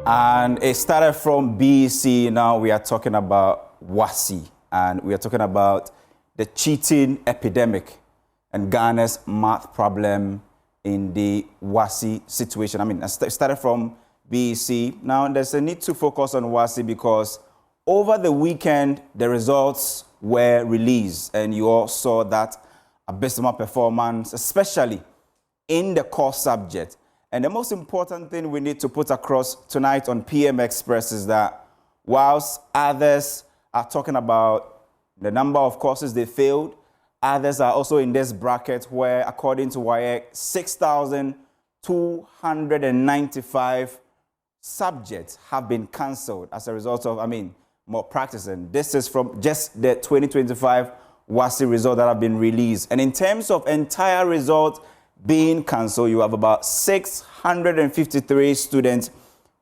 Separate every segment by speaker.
Speaker 1: And it started from BEC. Now we are talking about WASSCE, and we are talking about the cheating epidemic and Ghana's math problem in the WASSCE situation. I mean, it started from BEC. Now there's a need to focus on WASSCE because over the weekend, the results were released, and you all saw that abysmal performance, especially in the core subject. And the most important thing we need to put across tonight on PM Express is that whilst others are talking about the number of courses they failed, others are also in this bracket where, according to WASSCE, 6,295 subjects have been cancelled as a result of, more practicing. This is from just the 2025 WASSCE result that have been released. And in terms of entire results being cancelled, you have about 653 students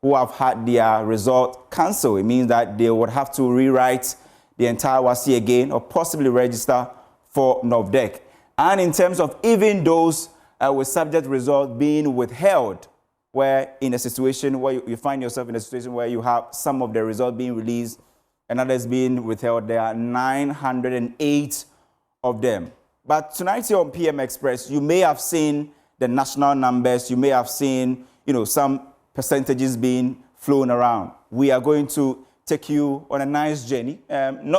Speaker 1: who have had their result cancelled. It means that they would have to rewrite the entire WASSCE again or possibly register for NOVDEC. And in terms of even those with subject results being withheld, where in a situation where you find yourself in a situation where you have some of the results being released and others being withheld, there are 908 of them. But tonight here on PM Express, you may have seen the national numbers. You may have seen, some percentages being flown around. We are going to take you on a nice journey.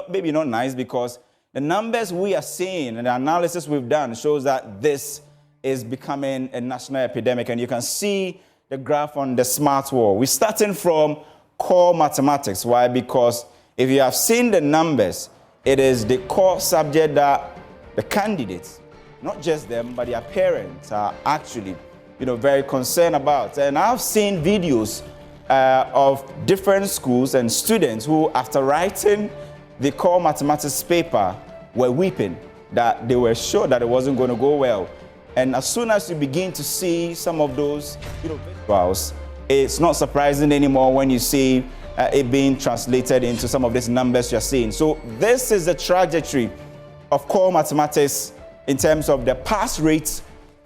Speaker 1: Maybe not nice, because the numbers we are seeing and the analysis we've done shows that this is becoming a national epidemic. And you can see the graph on the smart wall. We're starting from core mathematics. Why? Because if you have seen the numbers, it is the core subject that the candidates, not just them, but their parents are actually, very concerned about. And I've seen videos of different schools and students who, after writing the core mathematics paper, were weeping that they were sure that it wasn't going to go well. And as soon as you begin to see some of those, visuals, it's not surprising anymore when you see it being translated into some of these numbers you're seeing. So this is the trajectory of core mathematics in terms of the pass rates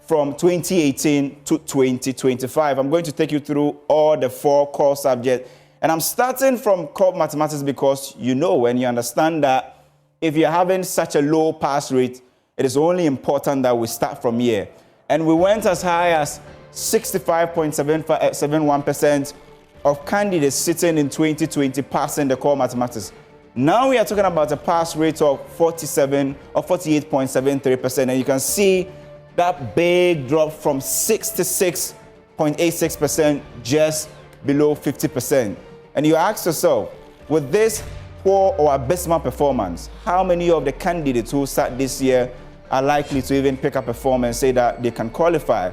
Speaker 1: from 2018 to 2025. I'm going to take you through all the 4 core subjects. And I'm starting from core mathematics because when you understand that if you're having such a low pass rate, it is only important that we start from here. And we went as high as 65.71% of candidates sitting in 2020 passing the core mathematics. Now we are talking about a pass rate of 48.73%, and you can see that big drop from 66.86% just below 50%. And you ask yourself, with this poor or abysmal performance, how many of the candidates who sat this year are likely to even pick up a form and say that they can qualify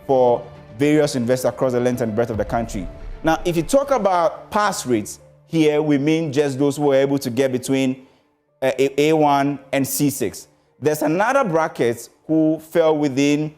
Speaker 1: for various universities across the length and breadth of the country? Now, if you talk about pass rates, here we mean just those who are able to get between A1 and C6. There's another bracket who fell within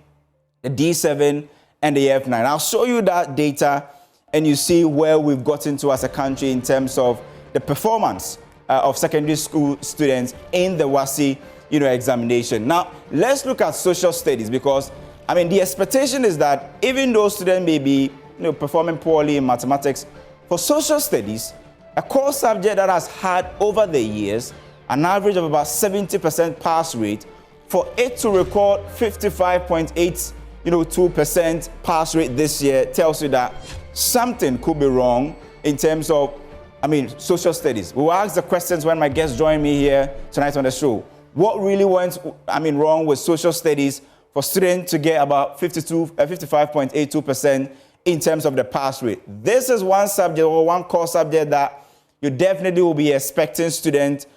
Speaker 1: the D7 and the F9. I'll show you that data, and you see where we've gotten to as a country in terms of the performance of secondary school students in the WASSCE examination. Now, let's look at social studies, because the expectation is that even though students may be performing poorly in mathematics, for social studies, a core subject that has had over the years an average of about 70% pass rate, for it to record 55.82% pass rate this year tells you that something could be wrong in terms of social studies. We will ask the questions when my guests join me here tonight on the show. What really went wrong with social studies for students to get about 55.82% in terms of the pass rate? This is one subject or one core subject that you definitely will be expecting students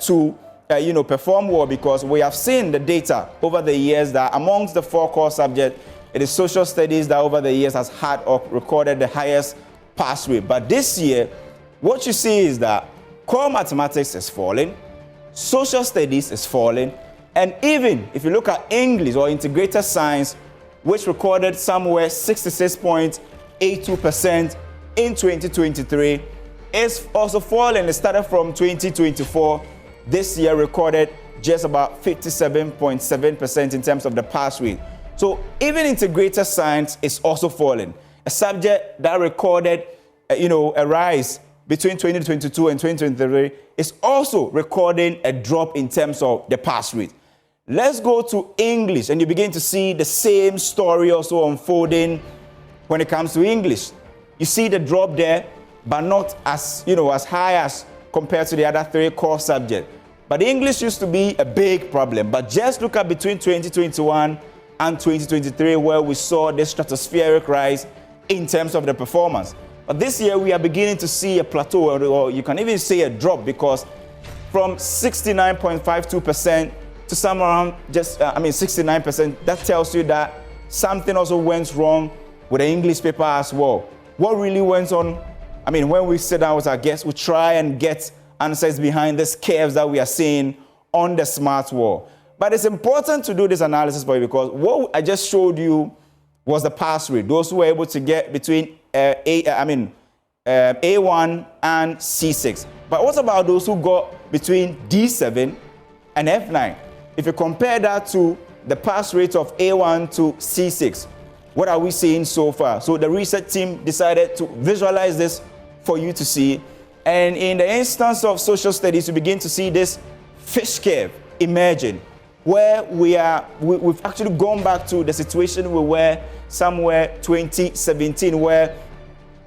Speaker 1: to perform well, because we have seen the data over the years that amongst the 4 core subjects, it is social studies that over the years has had or recorded the highest pass rate. But this year, what you see is that core mathematics is falling, social studies is falling, and even if you look at English or integrated science, which recorded somewhere 66.82% in 2023, is also falling. It started from 2024. This year recorded just about 57.7% in terms of the pass rate. So even integrated science is also falling. A subject that recorded a rise between 2022 and 2023, is also recording a drop in terms of the pass rate. Let's go to English, and you begin to see the same story also unfolding when it comes to English. You see the drop there, but not as, as high as compared to the other three core subjects. But English used to be a big problem. But just look at between 2021 and 2023, where we saw this stratospheric rise in terms of the performance. But this year, we are beginning to see a plateau, or you can even say a drop, because from 69.52% to somewhere around 69%, that tells you that something also went wrong with the English paper as well. What really went on? When we sit down with our guests, we try and get answers behind these curves that we are seeing on the smart wall. But it's important to do this analysis for you, because what I just showed you was the pass rate. Those who were able to get between A1 and C6. But what about those who got between D7 and F9? If you compare that to the pass rate of A1 to C6, what are we seeing so far? So the research team decided to visualize this for you to see. And in the instance of social studies, you begin to see this fish curve emerging, where we've actually gone back to the situation we were somewhere 2017, where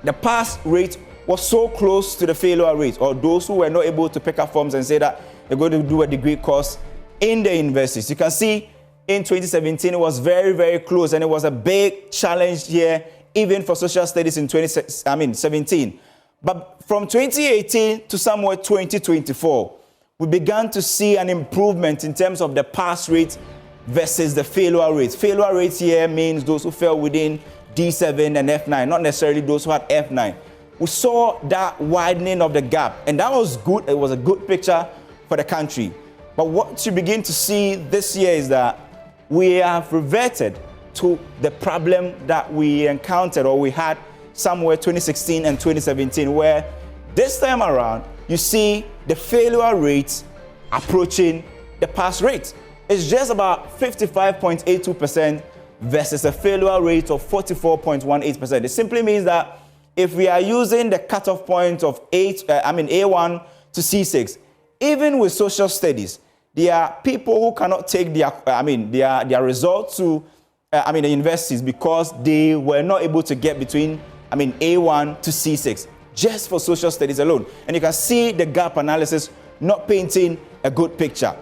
Speaker 1: the pass rate was so close to the failure rate, or those who were not able to pick up forms and say that they're going to do a degree course in the universities. You can see in 2017, it was very, very close, and it was a big challenge here, even for social studies in 2017. But from 2018 to somewhere 2024, we began to see an improvement in terms of the pass rate versus the failure rate. Failure rate here means those who fell within D7 and F9, not necessarily those who had F9. We saw that widening of the gap, and that was good. It was a good picture for the country. But what you begin to see this year is that we have reverted to the problem that we encountered, or we had somewhere 2016 and 2017, where this time around you see the failure rate approaching the pass rate. It's just about 55.82% versus a failure rate of 44.18%. It simply means that if we are using the cutoff point of A1 to C6, even with social studies, there are people who cannot take their results to the universities because they were not able to get between A1 to C6 just for social studies alone. And you can see the gap analysis not painting a good picture.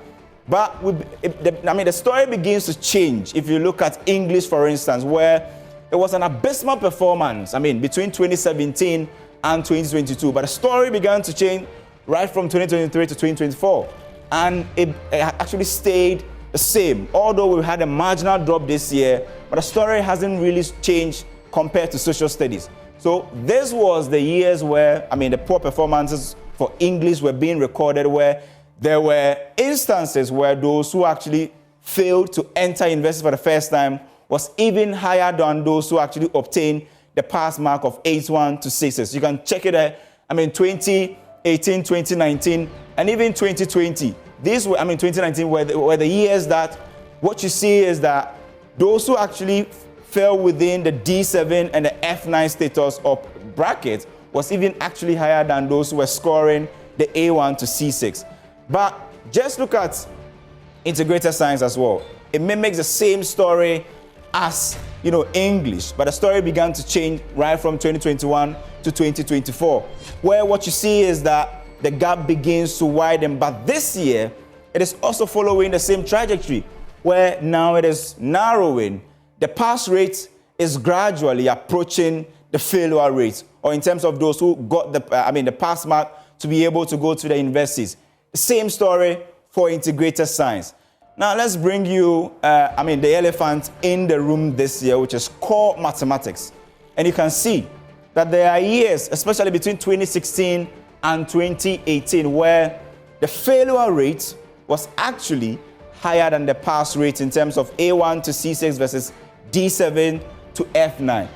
Speaker 1: But the story begins to change if you look at English, for instance, where it was an abysmal performance, between 2017 and 2022. But the story began to change right from 2023 to 2024. And it actually stayed the same, although we had a marginal drop this year, but the story hasn't really changed compared to social studies. So this was the years where, the poor performances for English were being recorded, where there were instances where those who actually failed to enter university for the first time was even higher than those who actually obtained the pass mark of 81 to 6s. You can check it out. 2018, 2019, and even 2020. These were, 2019 were the years that what you see is that those who actually fell within the D7 and the F9 status of bracket was even actually higher than those who were scoring the A1 to C6. But just look at integrated science as well. It mimics the same story as English, but the story began to change right from 2021 to 2024, where what you see is that the gap begins to widen. But this year, it is also following the same trajectory, where now it is narrowing. The pass rate is gradually approaching the failure rate, or in terms of those who got the pass mark to be able to go to the universities. The same story for integrated science. Now let's bring you, the elephant in the room this year, which is core mathematics. And you can see that there are years, especially between 2016 and 2018, where the failure rate was actually higher than the pass rate in terms of A1 to C6 versus D7 to F9.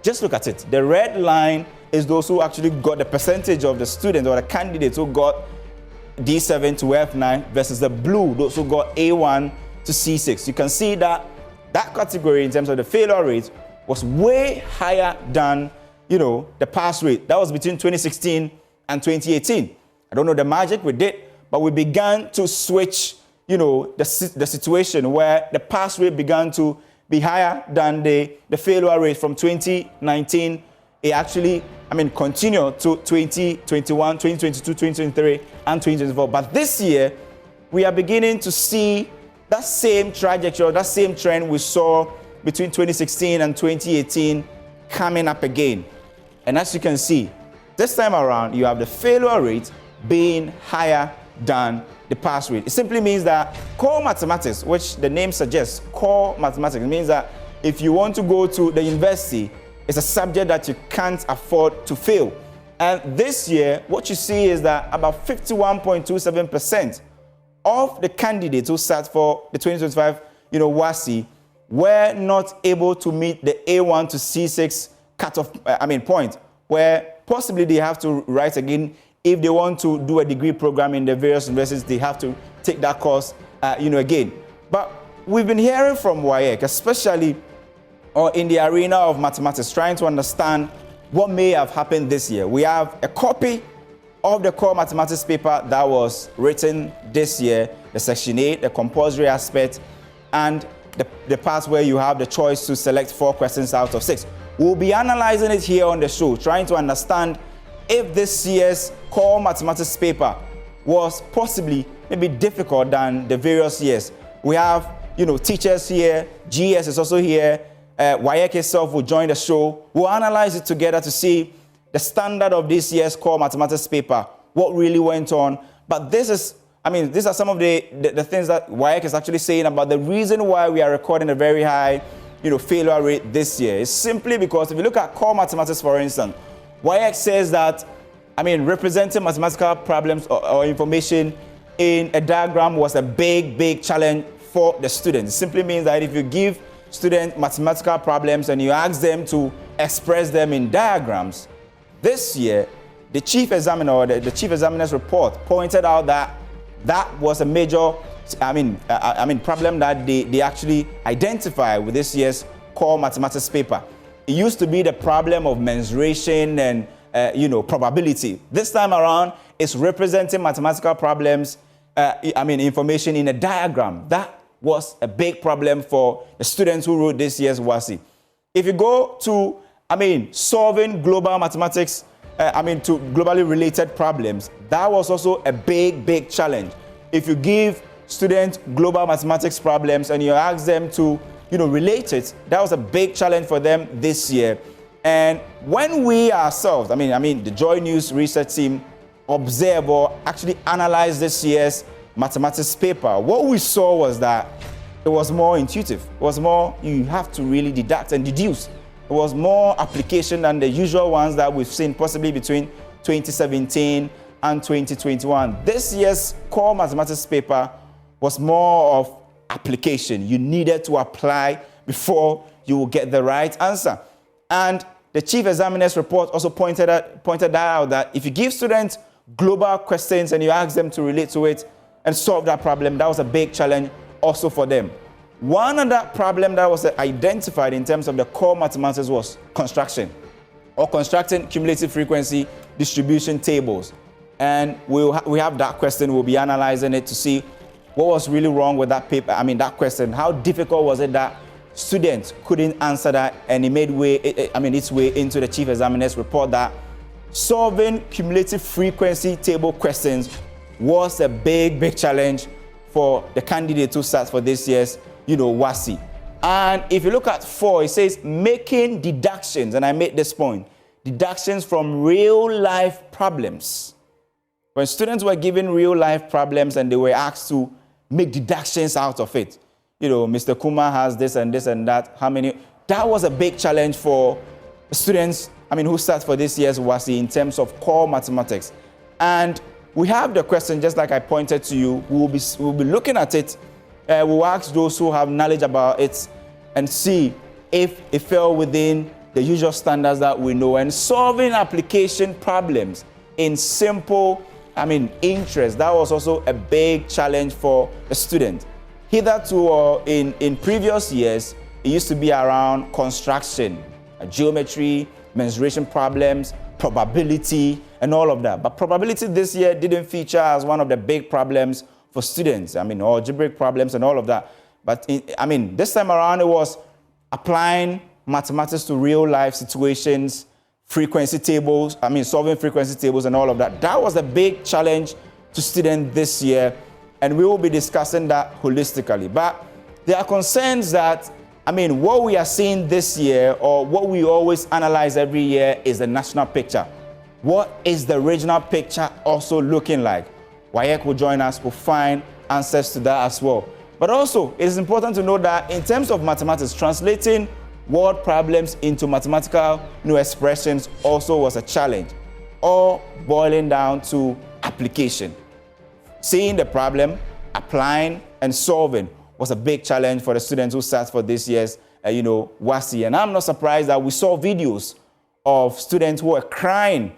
Speaker 1: Just look at it. The red line is those who actually got the percentage of the students or the candidates who got D7 to F9 versus the blue, those who got A1 to C6. You can see that that category in terms of the failure rate was way higher than the pass rate. That was between 2016 and 2018. I don't know the magic we did, but we began to switch, the situation where the pass rate began to be higher than the failure rate from 2019. It actually, continued to 2021, 2022, 2023, and 2024. But this year, we are beginning to see that same trajectory, that same trend we saw between 2016 and 2018 coming up again. And as you can see, this time around, you have the failure rate being higher than the pass rate. It simply means that core mathematics, which the name suggests, core mathematics, means that if you want to go to the university, it's a subject that you can't afford to fail. And this year, what you see is that about 51.27% of the candidates who sat for the 2025, WASSCE were not able to meet the A1 to C6 cutoff, point, where possibly they have to write again. If they want to do a degree program in the various universities, they have to take that course, again. But we've been hearing from WAEC, especially in the arena of mathematics, trying to understand what may have happened this year. We have a copy of the core mathematics paper that was written this year, the section 8, the compulsory aspect, and the part where you have the choice to select 4 questions out of 6. We'll be analyzing it here on the show, trying to understand if this year's core mathematics paper was possibly maybe difficult than the various years. We have, teachers here, GS is also here, WAEC itself will join the show. We'll analyze it together to see the standard of this year's core mathematics paper, what really went on. But these are some of the things that WAEC is actually saying about the reason why we are recording a very high, failure rate this year. It's simply because if you look at core mathematics, for instance, WAEC says that, representing mathematical problems or information in a diagram was a big challenge for the students. It simply means that if you give students mathematical problems and you ask them to express them in diagrams, this year, the chief examiner or the chief examiner's report pointed out that that was a major, problem that they actually identified with this year's core mathematics paper. It used to be the problem of mensuration and, probability. This time around, it's representing mathematical problems, information in a diagram. That was a big problem for the students who wrote this year's WASSCE. If you go to, solving global mathematics, to globally related problems, that was also a big challenge. If you give students global mathematics problems and you ask them to, relate it, that was a big challenge for them this year. And when we ourselves, the Joy News research team, observe or actually analyze this year's mathematics paper, what we saw was that it was more intuitive. It was more, you have to really deduct and deduce. It was more application than the usual ones that we've seen possibly between 2017 and 2021. This year's core mathematics paper was more of application. You needed to apply before you will get the right answer. And the chief examiner's report also pointed that out, that if you give students global questions and you ask them to relate to it and solve that problem, that was a big challenge also for them. One other problem that was identified in terms of the core mathematics was construction, or constructing cumulative frequency distribution tables. And we have that question. We'll be analyzing it to see what was really wrong with that paper. That question. How difficult was it that students couldn't answer that, and it made its way into the chief examiner's report that solving cumulative frequency table questions was a big challenge for the candidates who sat for this year's, WASSCE. And if you look at 4, it says making deductions, and I made this point, deductions from real life problems. When students were given real life problems and they were asked to make deductions out of it, Mr. Kuma has this and this and that, how many? That was a big challenge for students, who sat for this year's WASSCE in terms of core mathematics. And we have the question, just like I pointed to you, we'll be looking at it. We'll ask those who have knowledge about it and see if it fell within the usual standards that we know. And solving application problems in simple, interest, that was also a big challenge for a student. Hitherto, in previous years, it used to be around construction, geometry, mensuration problems, probability, and all of that. But probability this year didn't feature as one of the big problems for students. I mean, algebraic problems and all of that. But this time around, it was applying mathematics to real life situations, frequency tables, solving frequency tables and all of that. That was a big challenge to students this year, and we will be discussing that holistically. But there are concerns that, what we are seeing this year, or what we always analyze every year, is the national picture. What is the regional picture also looking like? WAEC will join us, we'll find answers to that as well. But also, it is important to know that in terms of mathematics, translating word problems into mathematical expressions also was a challenge, all boiling down to application. Seeing the problem, applying, and solving was a big challenge for the students who sat for this year's, WASSCE. And I'm not surprised that we saw videos of students who were crying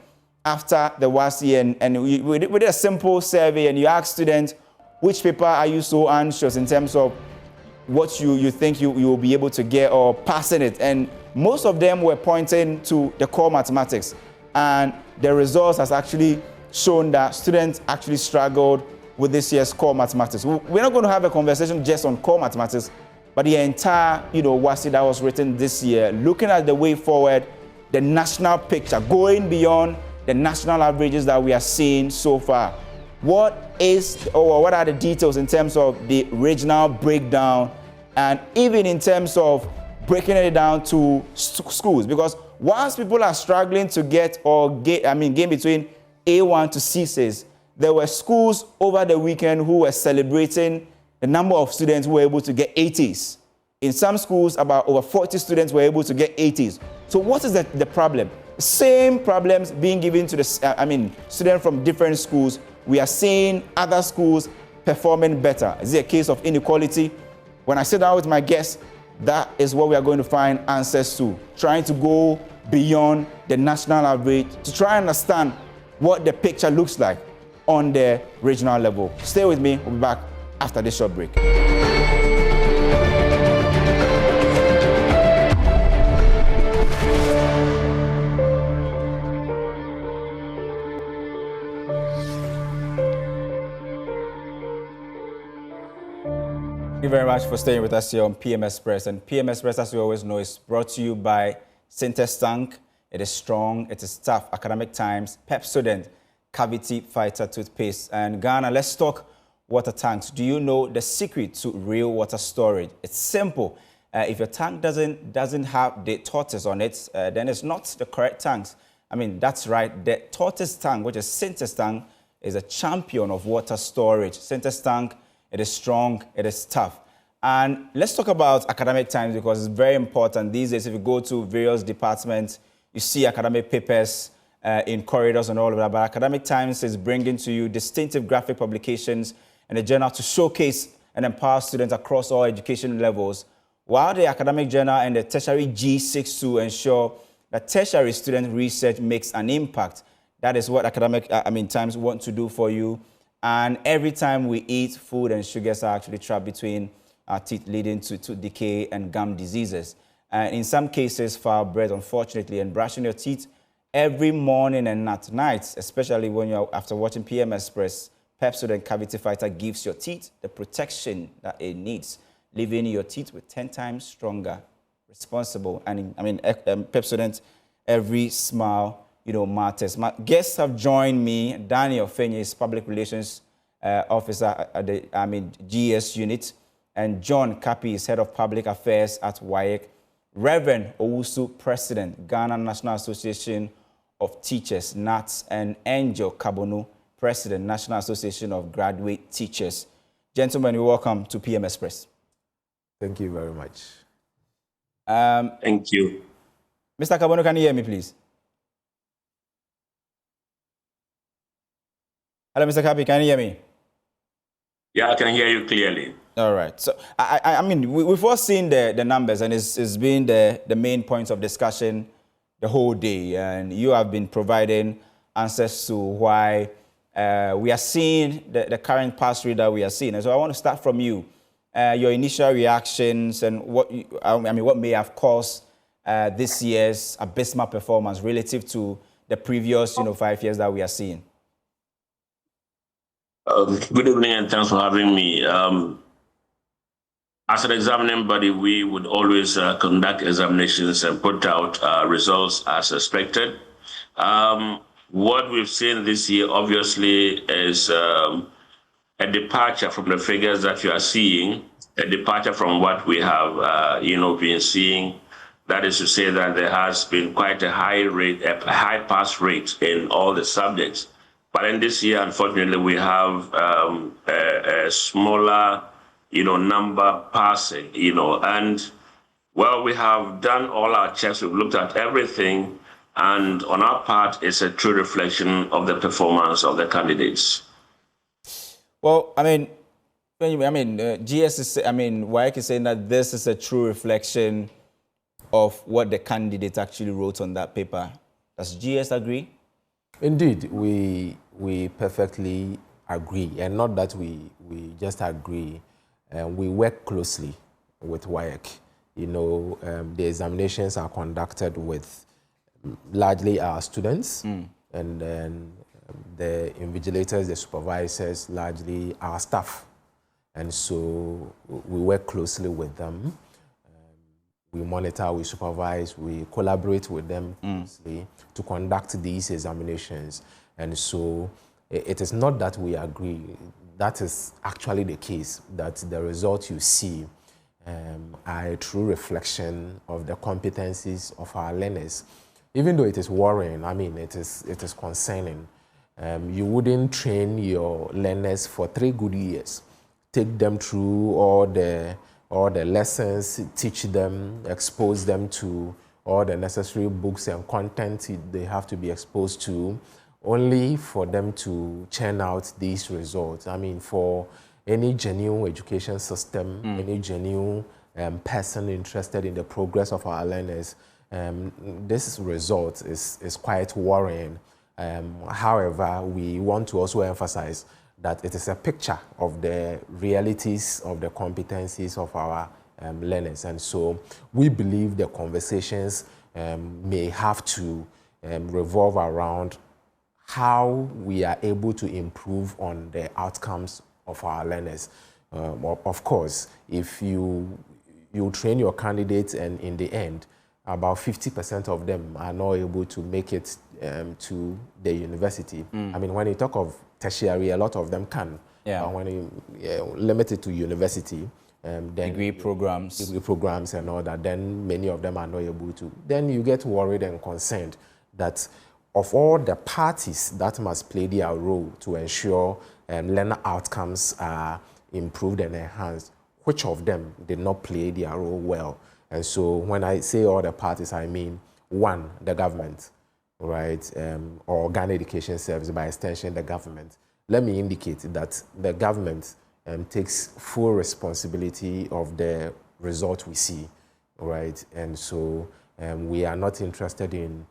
Speaker 1: after the WASSCE, and we did a simple survey, and you asked students, which paper are you so anxious in terms of what you think you will be able to get or passing it? And most of them were pointing to the core mathematics. And the results has actually shown that students actually struggled with this year's core mathematics. We're not going to have a conversation just on core mathematics, but the entire, WASSCE that was written this year, looking at the way forward, the national picture, going beyond the national averages that we are seeing so far. What are the details in terms of the regional breakdown, and even in terms of breaking it down to schools? Because whilst people are struggling to gain between A1 to C6, there were schools over the weekend who were celebrating the number of students who were able to get 80s. In some schools, about over 40 students were able to get 80s. So what is the problem? Same problems being given to the students from different schools. We are seeing other schools performing better. Is it a case of inequality? When I sit down with my guests, that is what we are going to find answers to, trying to go beyond the national average to try and understand what the picture looks like on the regional level. Stay with me. We'll be back after this short break. Thank you very much for staying with us here on PM Express. And PM Express, as you always know, is brought to you by Synthes Tank. It is strong, it is tough. Academic Times, Pepsodent, Cavity Fighter Toothpaste. And Ghana, let's talk water tanks. Do you know the secret to real water storage? It's simple. If your tank doesn't have the tortoise on it, then it's not the correct tanks. That's right. The tortoise tank, which is Synthes Tank, is a champion of water storage. Synthes Tank, it is strong, it is tough. And let's talk about Academic Times, because it's very important these days. If you go to various departments, you see academic papers in corridors and all of that. But Academic Times is bringing to you distinctive graphic publications and a journal to showcase and empower students across all education levels, while the Academic Journal and the Tertiary G seeks to ensure that tertiary student research makes an impact. That is what Academic Times want to do for you. And every time we eat, food and sugars are actually trapped between our teeth, leading to tooth decay and gum diseases. And in some cases, foul breath, unfortunately, and brushing your teeth every morning and at night, especially when you're after watching PM Express, Pepsodent Cavity Fighter gives your teeth the protection that it needs, leaving your teeth with 10 times stronger, responsible. And Pepsodent, every smile, matters. My guests have joined me. Daniel Fenye is Public Relations Officer at the GS unit, and John Kapi is Head of Public Affairs at WAEC. Reverend Owusu, President, Ghana National Association of Teachers, NATS, and Angel Kabonu, President, National Association of Graduate Teachers. Gentlemen, you're welcome to PM Express.
Speaker 2: Thank you very much.
Speaker 3: Thank you.
Speaker 1: Mr. Kabonu, can you hear me, please? Hello, Mr. Kapi, can you hear me?
Speaker 3: Yeah, I can hear you clearly.
Speaker 1: All right. So, we've all seen the numbers, and it's been the main points of discussion the whole day. And you have been providing answers to why we are seeing the current pass rate that we are seeing. And so I want to start from you, your initial reactions and what may have caused this year's abysmal performance relative to the previous 5 years that we are seeing?
Speaker 3: Good evening and thanks for having me. As an examining body, we would always conduct examinations and put out results as expected. What we've seen this year, obviously, is a departure from the figures that you are seeing, a departure from what we have, been seeing. That is to say that there has been quite a high pass rate in all the subjects. But in this year, unfortunately, we have a smaller, number passing, and well, we have done all our checks. We've looked at everything, and on our part, it's a true reflection of the performance of the candidates.
Speaker 1: Well, GS is, WAEC is saying that this is a true reflection of what the candidate actually wrote on that paper. Does GS agree?
Speaker 2: Indeed, we perfectly agree, and not that we just agree. We work closely with WAEC. The examinations are conducted with largely our students, and then the invigilators, the supervisors, largely our staff. And so we work closely with them. We monitor, we supervise, we collaborate with them closely to conduct these examinations. And so it is not that we agree. That is actually the case, that the results you see are a true reflection of the competencies of our learners. Even though it is worrying, it is concerning. You wouldn't train your learners for 3 good years, take them through all the lessons, teach them, expose them to all the necessary books and content they have to be exposed to, only for them to churn out these results. For any genuine education system, any genuine person interested in the progress of our learners, this result is quite worrying. However, we want to also emphasize that it is a picture of the realities of the competencies of our learners. And so we believe the conversations may have to revolve around how we are able to improve on the outcomes of our learners. Of course, if you train your candidates and in the end, about 50% of them are not able to make it to the university. When you talk of tertiary, a lot of them can.
Speaker 1: Yeah.
Speaker 2: When you limit it to university, then
Speaker 1: degree programs
Speaker 2: and all that, then many of them are not able to. Then you get worried and concerned that of all the parties that must play their role to ensure learner outcomes are improved and enhanced, which of them did not play their role well? And so when I say all the parties, I mean, one, the government, right? Or Ghana Education Service, by extension, the government. Let me indicate that the government takes full responsibility of the result we see, right? And so we are not interested in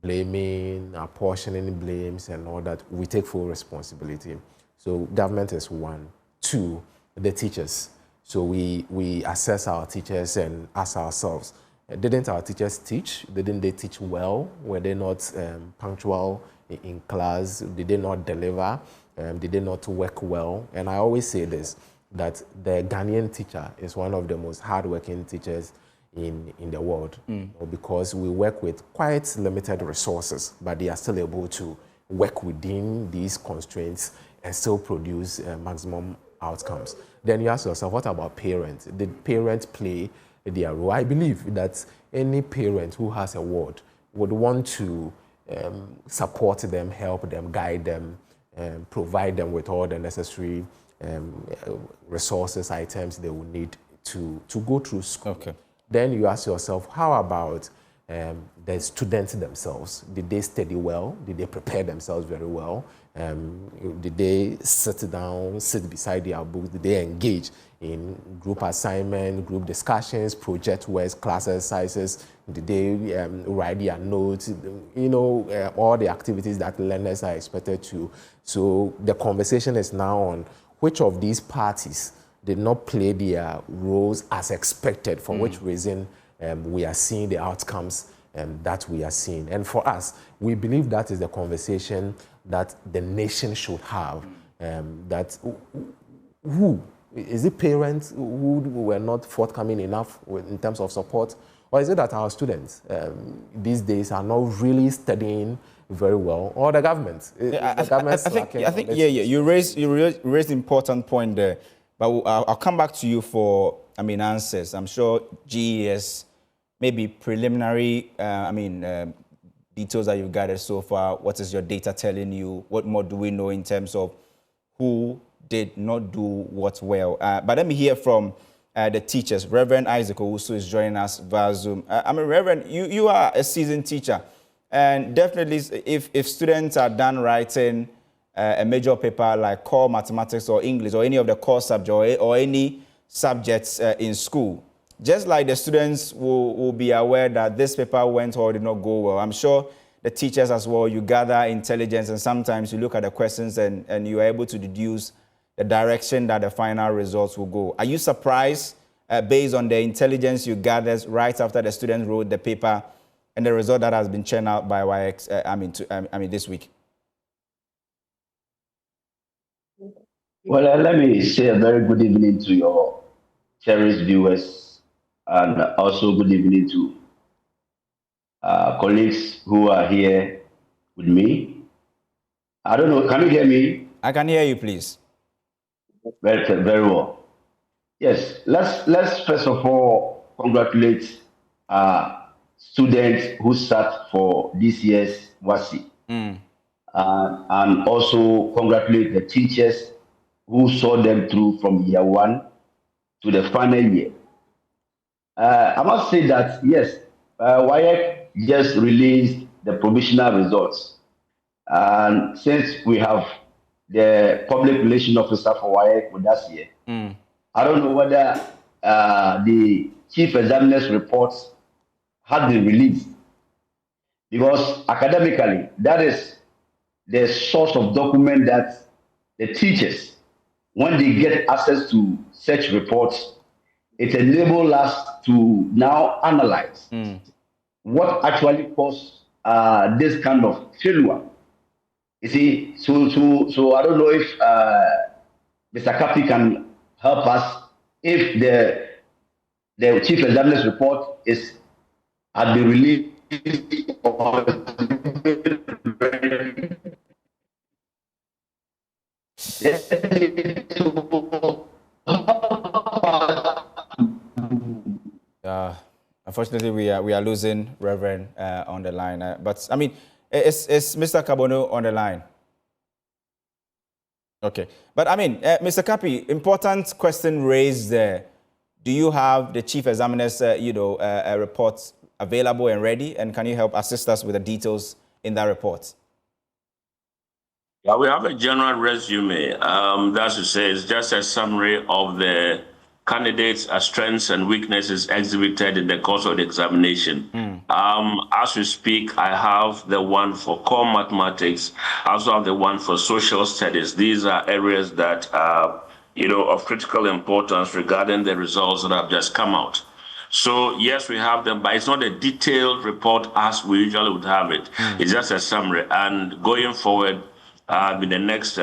Speaker 2: blaming, apportioning blames and all that. We take full responsibility. So government is one. Two, the teachers. So we assess our teachers and ask ourselves, didn't our teachers teach? Didn't they teach well? Were they not punctual in class? Did they not deliver? Did they not work well? And I always say this, that the Ghanaian teacher is one of the most hardworking teachers in the world, because we work with quite limited resources, but they are still able to work within these constraints and still produce maximum outcomes. Then you ask yourself, what about parents? Did parents play their role? I believe that any parent who has a ward would want to support them, help them, guide them, provide them with all the necessary resources, items they will need to go through school.
Speaker 1: Okay.
Speaker 2: Then you ask yourself, how about the students themselves? Did they study well? Did they prepare themselves very well? Did they sit down, sit beside their books? Did they engage in group assignment, group discussions, project works, class exercises? Did they write their notes? All the activities that learners are expected to. So the conversation is now on which of these parties did not play their roles as expected, for which reason we are seeing the outcomes that we are seeing. And for us, we believe that is the conversation that the nation should have. That who is it parents who were not forthcoming enough in terms of support, or is it that our students these days are not really studying very well, or the government?
Speaker 1: I think you raised an important point there, but I'll come back to you for answers. I'm sure GES, maybe preliminary details that you've gathered so far. What is your data telling you? What more do we know in terms of who did not do what well? But let me hear from the teachers. Reverend Isaac also is joining us via Zoom. Reverend, you are a seasoned teacher, and definitely if students are done writing a major paper like core mathematics or English or any of the core subjects or any subjects in school, just like the students will be aware that this paper went or did not go well, I'm sure the teachers as well, you gather intelligence, and sometimes you look at the questions and you are able to deduce the direction that the final results will go. Are you surprised based on the intelligence you gathered right after the students wrote the paper and the result that has been churned out by WASSCE this week?
Speaker 4: Well, let me say a very good evening to your cherished viewers, and also good evening to colleagues who are here with me. I don't know, can you hear me?
Speaker 1: I can hear you, please.
Speaker 4: Very well. Yes, let's first of all congratulate students who sat for this year's WASSCE, and also congratulate the teachers who saw them through from year one to the final year. I must say that yes, WAEC just released the provisional results, and since we have the public relations officer for WAEC with us here, I don't know whether the chief examiner's reports had been released, because academically that is the source of document that the teachers, when they get access to such reports, it enables us to now analyze what actually caused this kind of failure. You see, so I don't know if Mr. Kapi can help us if the chief examiner's report had been released.
Speaker 1: Unfortunately, we are losing Reverend on the line. But I mean, is Mr. Kabono on the line? Okay. But I mean, Mr. Kapi, important question raised there. Do you have the chief examiner's report available and ready? And can you help assist us with the details in that report?
Speaker 3: Yeah, we have a general resume. That's to say, it's just a summary of the candidates' strengths and weaknesses exhibited in the course of the examination. As we speak, I have the one for core mathematics. I also have the one for social studies. These are areas that are, of critical importance regarding the results that have just come out. So yes, we have them, but it's not a detailed report as we usually would have it. It's just a summary. And going forward, in the next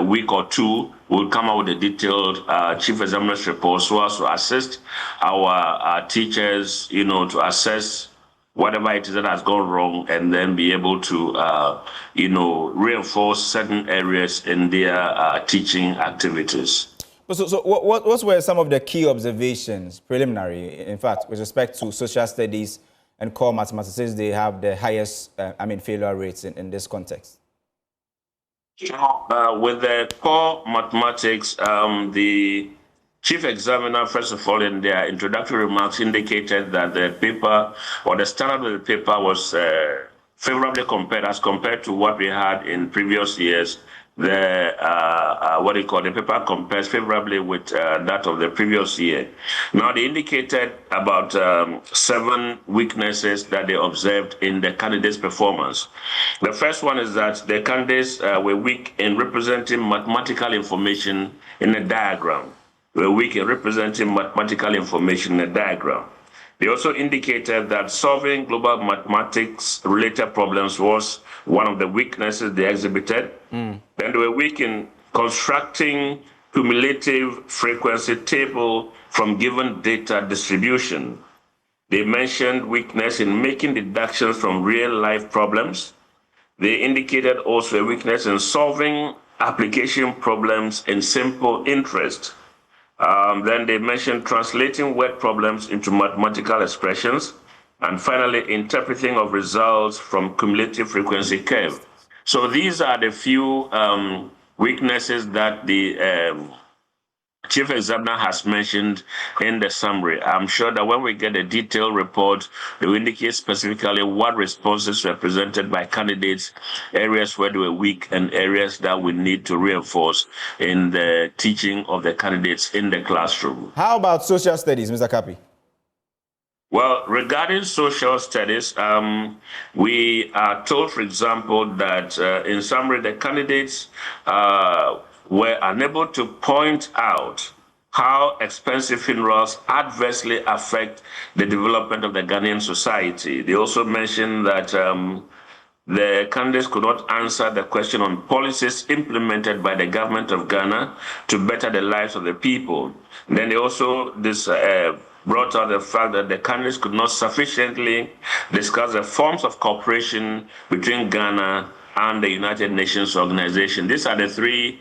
Speaker 3: week or two, we'll come out with a detailed chief examiner's report so as to assist our teachers, to assess whatever it is that has gone wrong, and then be able to, reinforce certain areas in their teaching activities.
Speaker 1: So what were some of the key observations, preliminary, in fact, with respect to social studies and core mathematics, since they have the highest, failure rates in this context?
Speaker 3: With the core mathematics, the chief examiner, first of all, in their introductory remarks, indicated that the paper, or the standard of the paper, was favorably compared to what we had in previous years. The the paper compares favorably with that of the previous year. Now, they indicated about 7 weaknesses that they observed in the candidates' performance. The first one is that the candidates were weak in representing mathematical information in a diagram. The They also indicated that solving global mathematics-related problems was one of the weaknesses they exhibited. Then they were weak in constructing cumulative frequency table from given data distribution. They mentioned weakness in making deductions from real-life problems. They indicated also a weakness in solving application problems in simple interest. Then they mentioned translating word problems into mathematical expressions, and finally, interpreting of results from cumulative frequency curve. So these are the few weaknesses that the Chief Examiner has mentioned in the summary. I'm sure that when we get a detailed report, they will indicate specifically what responses were presented by candidates, areas where they were weak, and areas that we need to reinforce in the teaching of the candidates in the classroom.
Speaker 1: How about social studies, Mr. Kapi?
Speaker 3: Well, regarding social studies, we are told, for example, that in summary, the candidates were unable to point out how expensive funerals adversely affect the development of the Ghanaian society. They also mentioned that the candidates could not answer the question on policies implemented by the government of Ghana to better the lives of the people. Then they also brought out the fact that the candidates could not sufficiently discuss the forms of cooperation between Ghana and the United Nations Organization. These are the three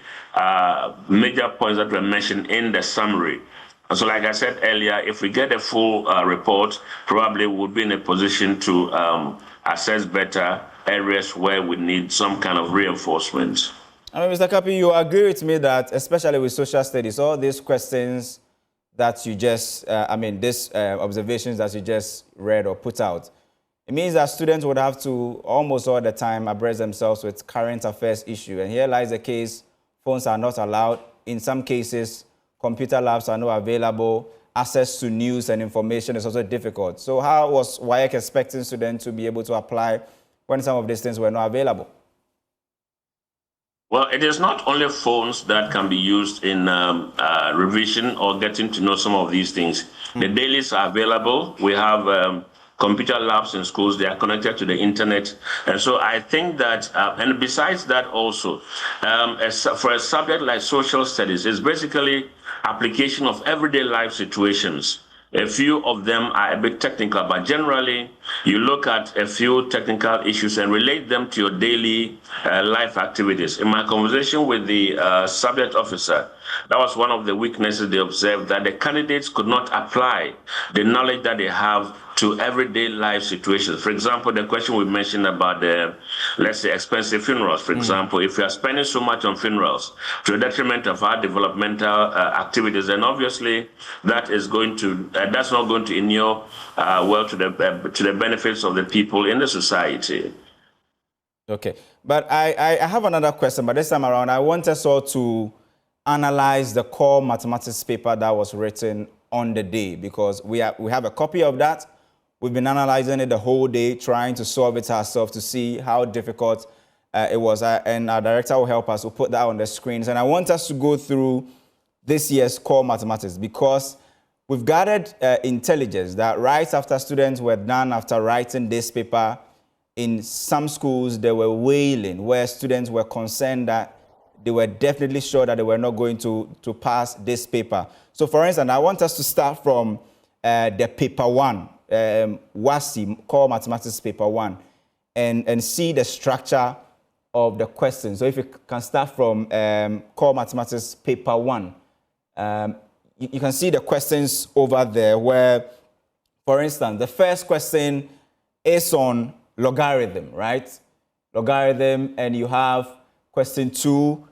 Speaker 3: major points that were mentioned in the summary. And so like I said earlier, if we get a full report, probably we'll be in a position to assess better areas where we need some kind of reinforcement.
Speaker 1: I mean, Mr. Kapi, you agree with me that, especially with social studies, all these questions that you just, these observations that you just read or put out, it means that students would have to almost all the time abreast themselves with current affairs issue. And here lies the case, phones are not allowed. In some cases, computer labs are not available. Access to news and information is also difficult. So how was WAEC expecting students to be able to apply when some of these things were not available?
Speaker 3: Well, it is not only phones that can be used in revision or getting to know some of these things. The dailies are available. We have computer labs in schools. They are connected to the internet. And so I think that, and besides that also, for a subject like social studies, it's basically application of everyday life situations. A few of them are a bit technical, but generally you look at a few technical issues and relate them to your daily life activities. In my conversation with the subject officer, that was one of the weaknesses they observed, that the candidates could not apply the knowledge that they have to everyday life situations. For example, the question we mentioned about the, let's say, expensive funerals, for example, if you are spending so much on funerals to the detriment of our developmental activities, then obviously that is going to, that's not going to inure well to the benefits of the people in the society.
Speaker 1: Okay, but I have another question, but this time around, I want us all to analyze the core mathematics paper that was written on the day, because we have a copy of that. We've been analyzing it the whole day, trying to solve it ourselves to see how difficult it was. And our director will help us. We'll put that on the screens. And I want us to go through this year's core mathematics, because we've gathered intelligence that right after students were done after writing this paper, in some schools they were wailing, where students were concerned that they were definitely sure that they were not going to pass this paper. So for instance, I want us to start from the paper one, WASSCE, core mathematics paper one, and see the structure of the questions. So if you can start from core mathematics paper one, you can see the questions over there where, for instance, the first question is on logarithm, right? Logarithm, and you have question 2,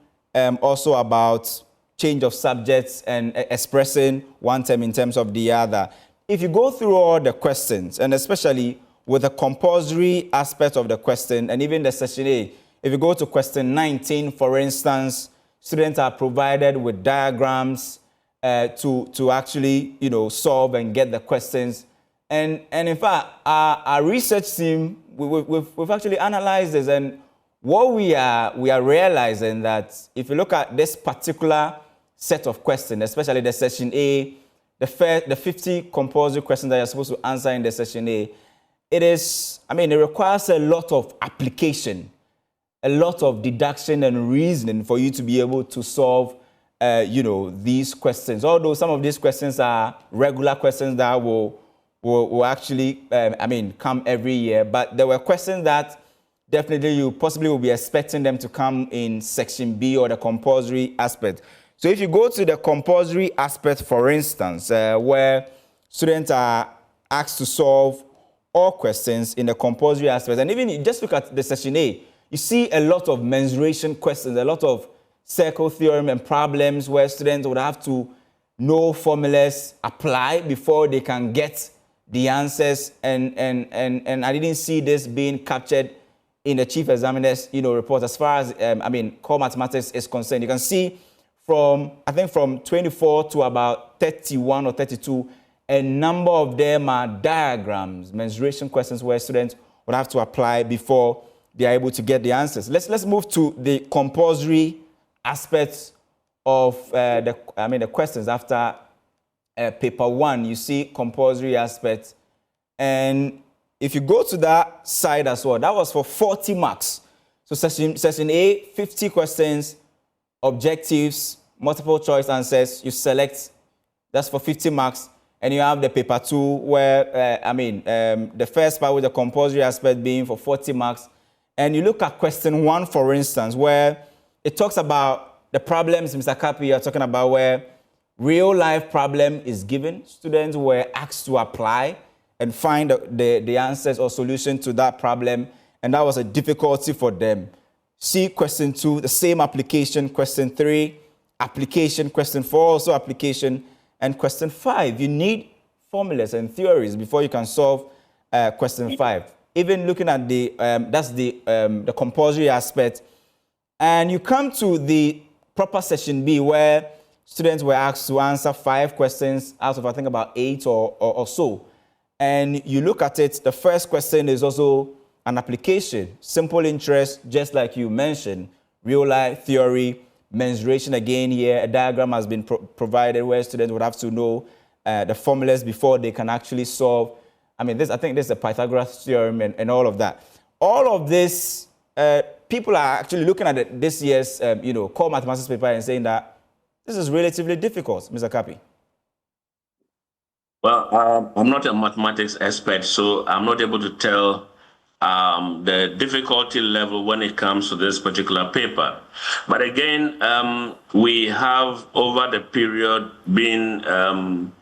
Speaker 1: also about change of subjects and expressing one term in terms of the other. If you go through all the questions, and especially with the compulsory aspect of the question, and even the session A, if you go to question 19, for instance, students are provided with diagrams to actually, solve and get the questions. And in fact, our research team, we've actually analyzed this, and what we are realizing that if you look at this particular set of questions, especially the session A, the 50 compulsory questions that you're supposed to answer in the session A, it requires a lot of application, a lot of deduction and reasoning for you to be able to solve, these questions. Although some of these questions are regular questions that will actually, come every year. But there were questions that definitely you possibly will be expecting them to come in section B or the compulsory aspect. So if you go to the compulsory aspect, for instance, where students are asked to solve all questions in the compulsory aspect, and even you just look at the section A, you see a lot of mensuration questions, a lot of circle theorem and problems where students would have to know formulas, apply before they can get the answers. And I didn't see this being captured in the chief examiner's report as far as core mathematics is concerned. You can see from 24 to about 31 or 32, a number of them are diagrams, mensuration questions where students would have to apply before they are able to get the answers. Let's move to the compulsory aspects of the questions after paper 1. You see compulsory aspects, and if you go to that side as well, that was for 40 marks. So session A, 50 questions, objectives, multiple choice answers. You select, that's for 50 marks. And you have the paper 2 where, the first part with the compulsory aspect being for 40 marks. And you look at question 1, for instance, where it talks about the problems, Mr. Kapi, you're talking about, where real life problem is given. Students were asked to apply and find the answers or solution to that problem. And that was a difficulty for them. See question 2, the same application. Question 3, application. Question 4, also application. And question 5, you need formulas and theories before you can solve question 5. Even looking at that's the compulsory aspect. And you come to the proper session B, where students were asked to answer 5 questions out of, I think, about 8 or so. And you look at it, the first question is also an application, simple interest, just like you mentioned, real life theory, mensuration again here. A diagram has been provided where students would have to know the formulas before they can actually solve. I think this is a Pythagoras theorem and all of that. All of this, people are actually looking at this year's core mathematics paper and saying that this is relatively difficult, Mr. Kapi.
Speaker 3: Well, I'm not a mathematics expert, so I'm not able to tell the difficulty level when it comes to this particular paper. But again, we have over the period been,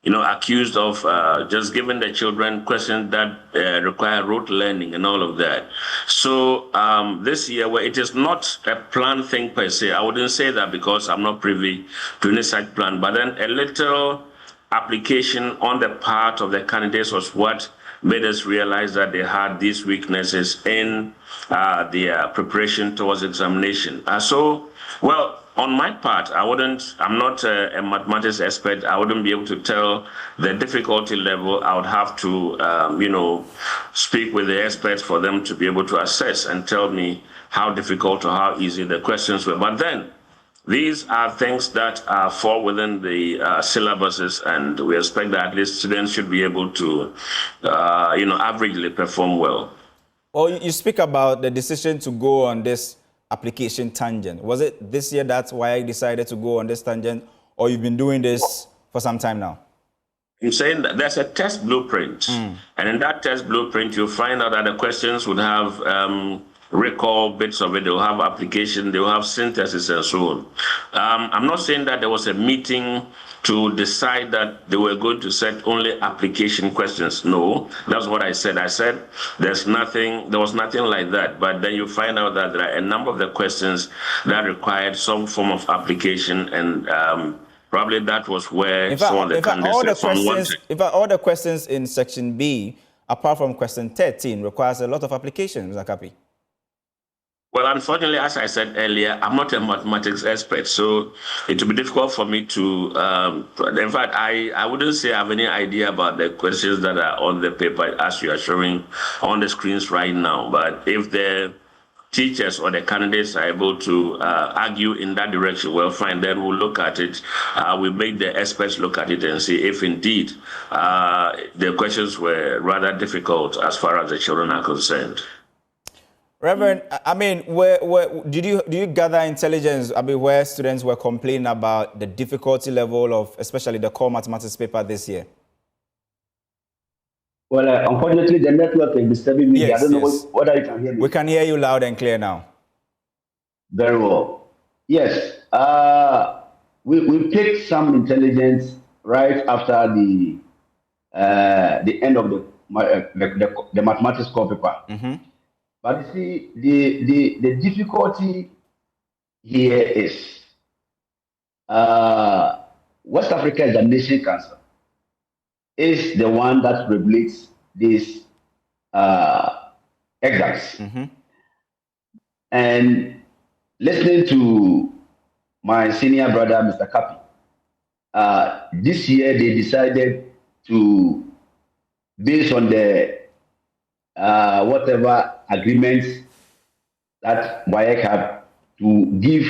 Speaker 3: accused of just giving the children questions that require rote learning and all of that. So this year, where it is not a planned thing per se, I wouldn't say that because I'm not privy to any such plan, but then a little application on the part of the candidates was what made us realize that they had these weaknesses in their preparation towards examination. On my part, I'm not a mathematics expert. I wouldn't be able to tell the difficulty level. I would have to, speak with the experts for them to be able to assess and tell me how difficult or how easy the questions were. But then, these are things that fall within the syllabuses, and we expect that at least students should be able to, averagely perform well.
Speaker 1: Well, you speak about the decision to go on this application tangent. Was it this year that's why I decided to go on this tangent, or you've been doing this for some time now?
Speaker 3: I'm saying that there's a test blueprint, and in that test blueprint, you'll find out that the questions would have recall bits of it, they'll have application, they'll have synthesis and so on. I'm not saying that there was a meeting to decide that they were going to set only application questions. No, that's what I said. I said there was nothing like that. But then you find out that there are a number of the questions that required some form of application, and probably that was where some of the candidates wanted.
Speaker 1: In fact, all the questions in section B, apart from question 13, requires a lot of application, Mr. Kapi.
Speaker 3: Well, unfortunately, as I said earlier, I'm not a mathematics expert, so it will be difficult for me to, in fact, I wouldn't say I have any idea about the questions that are on the paper as you are showing on the screens right now. But if the teachers or the candidates are able to argue in that direction, well, fine, then we'll look at it. We make the experts look at it and see if indeed the questions were rather difficult as far as the children are concerned.
Speaker 1: Reverend, I mean, where do you gather intelligence? I mean, where students were complaining about the difficulty level of, especially the core mathematics paper this year?
Speaker 4: Well, unfortunately, the network is disturbing me.
Speaker 1: Yes,
Speaker 4: I don't know
Speaker 1: yes.
Speaker 4: whether you can hear me.
Speaker 1: We can hear you loud and clear now.
Speaker 4: Very well. Yes. We picked some intelligence right after the end of the mathematics core paper.
Speaker 1: Mm-hmm.
Speaker 4: But you see, the difficulty here is West Africa Examination Council is the one that regulates these exams.
Speaker 1: Mm-hmm.
Speaker 4: And listening to my senior brother, Mr. Kapi, this year they decided to, based on the whatever agreements that WAEC have, to give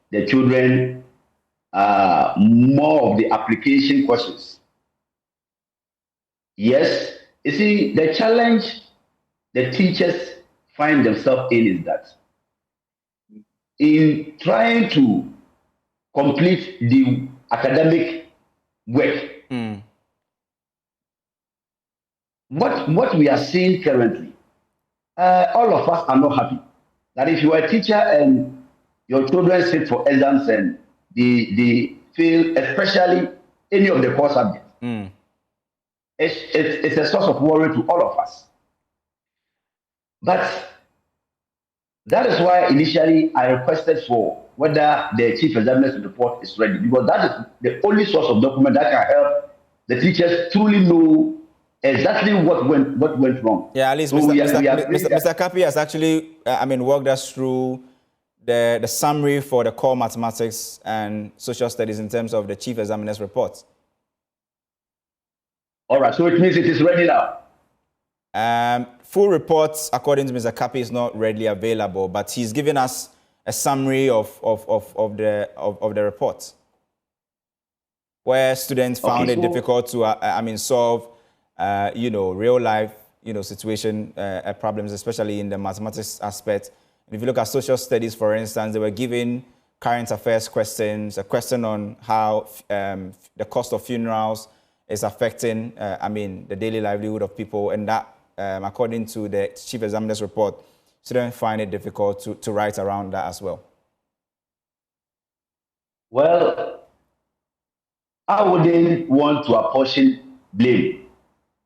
Speaker 4: the children more of the application questions. Yes, you see, the challenge the teachers find themselves in is that in trying to complete the academic work, what we are seeing currently, all of us are not happy. That if you are a teacher and your children sit for exams and they fail, especially any of the core subjects, it's a source of worry to all of us. But that is why initially I requested for whether the chief examiner's report is ready, because that is the only source of document that can help the teachers truly know exactly what went wrong.
Speaker 1: Yeah, at least
Speaker 4: so
Speaker 1: Mr. Kapi has actually, walked us through the summary for the core mathematics and social studies in terms of the chief examiner's report.
Speaker 4: All right, so it means it is ready now.
Speaker 1: Full reports, according to Mr. Kapi, is not readily available, but he's given us a summary of the report, where students found it difficult to, solve, real life, situation problems, especially in the mathematics aspect. And if you look at social studies, for instance, they were given current affairs questions, a question on how the cost of funerals is affecting, the daily livelihood of people, and that, according to the chief examiner's report, students find it difficult to write around that as well.
Speaker 4: Well, I wouldn't want to apportion blame,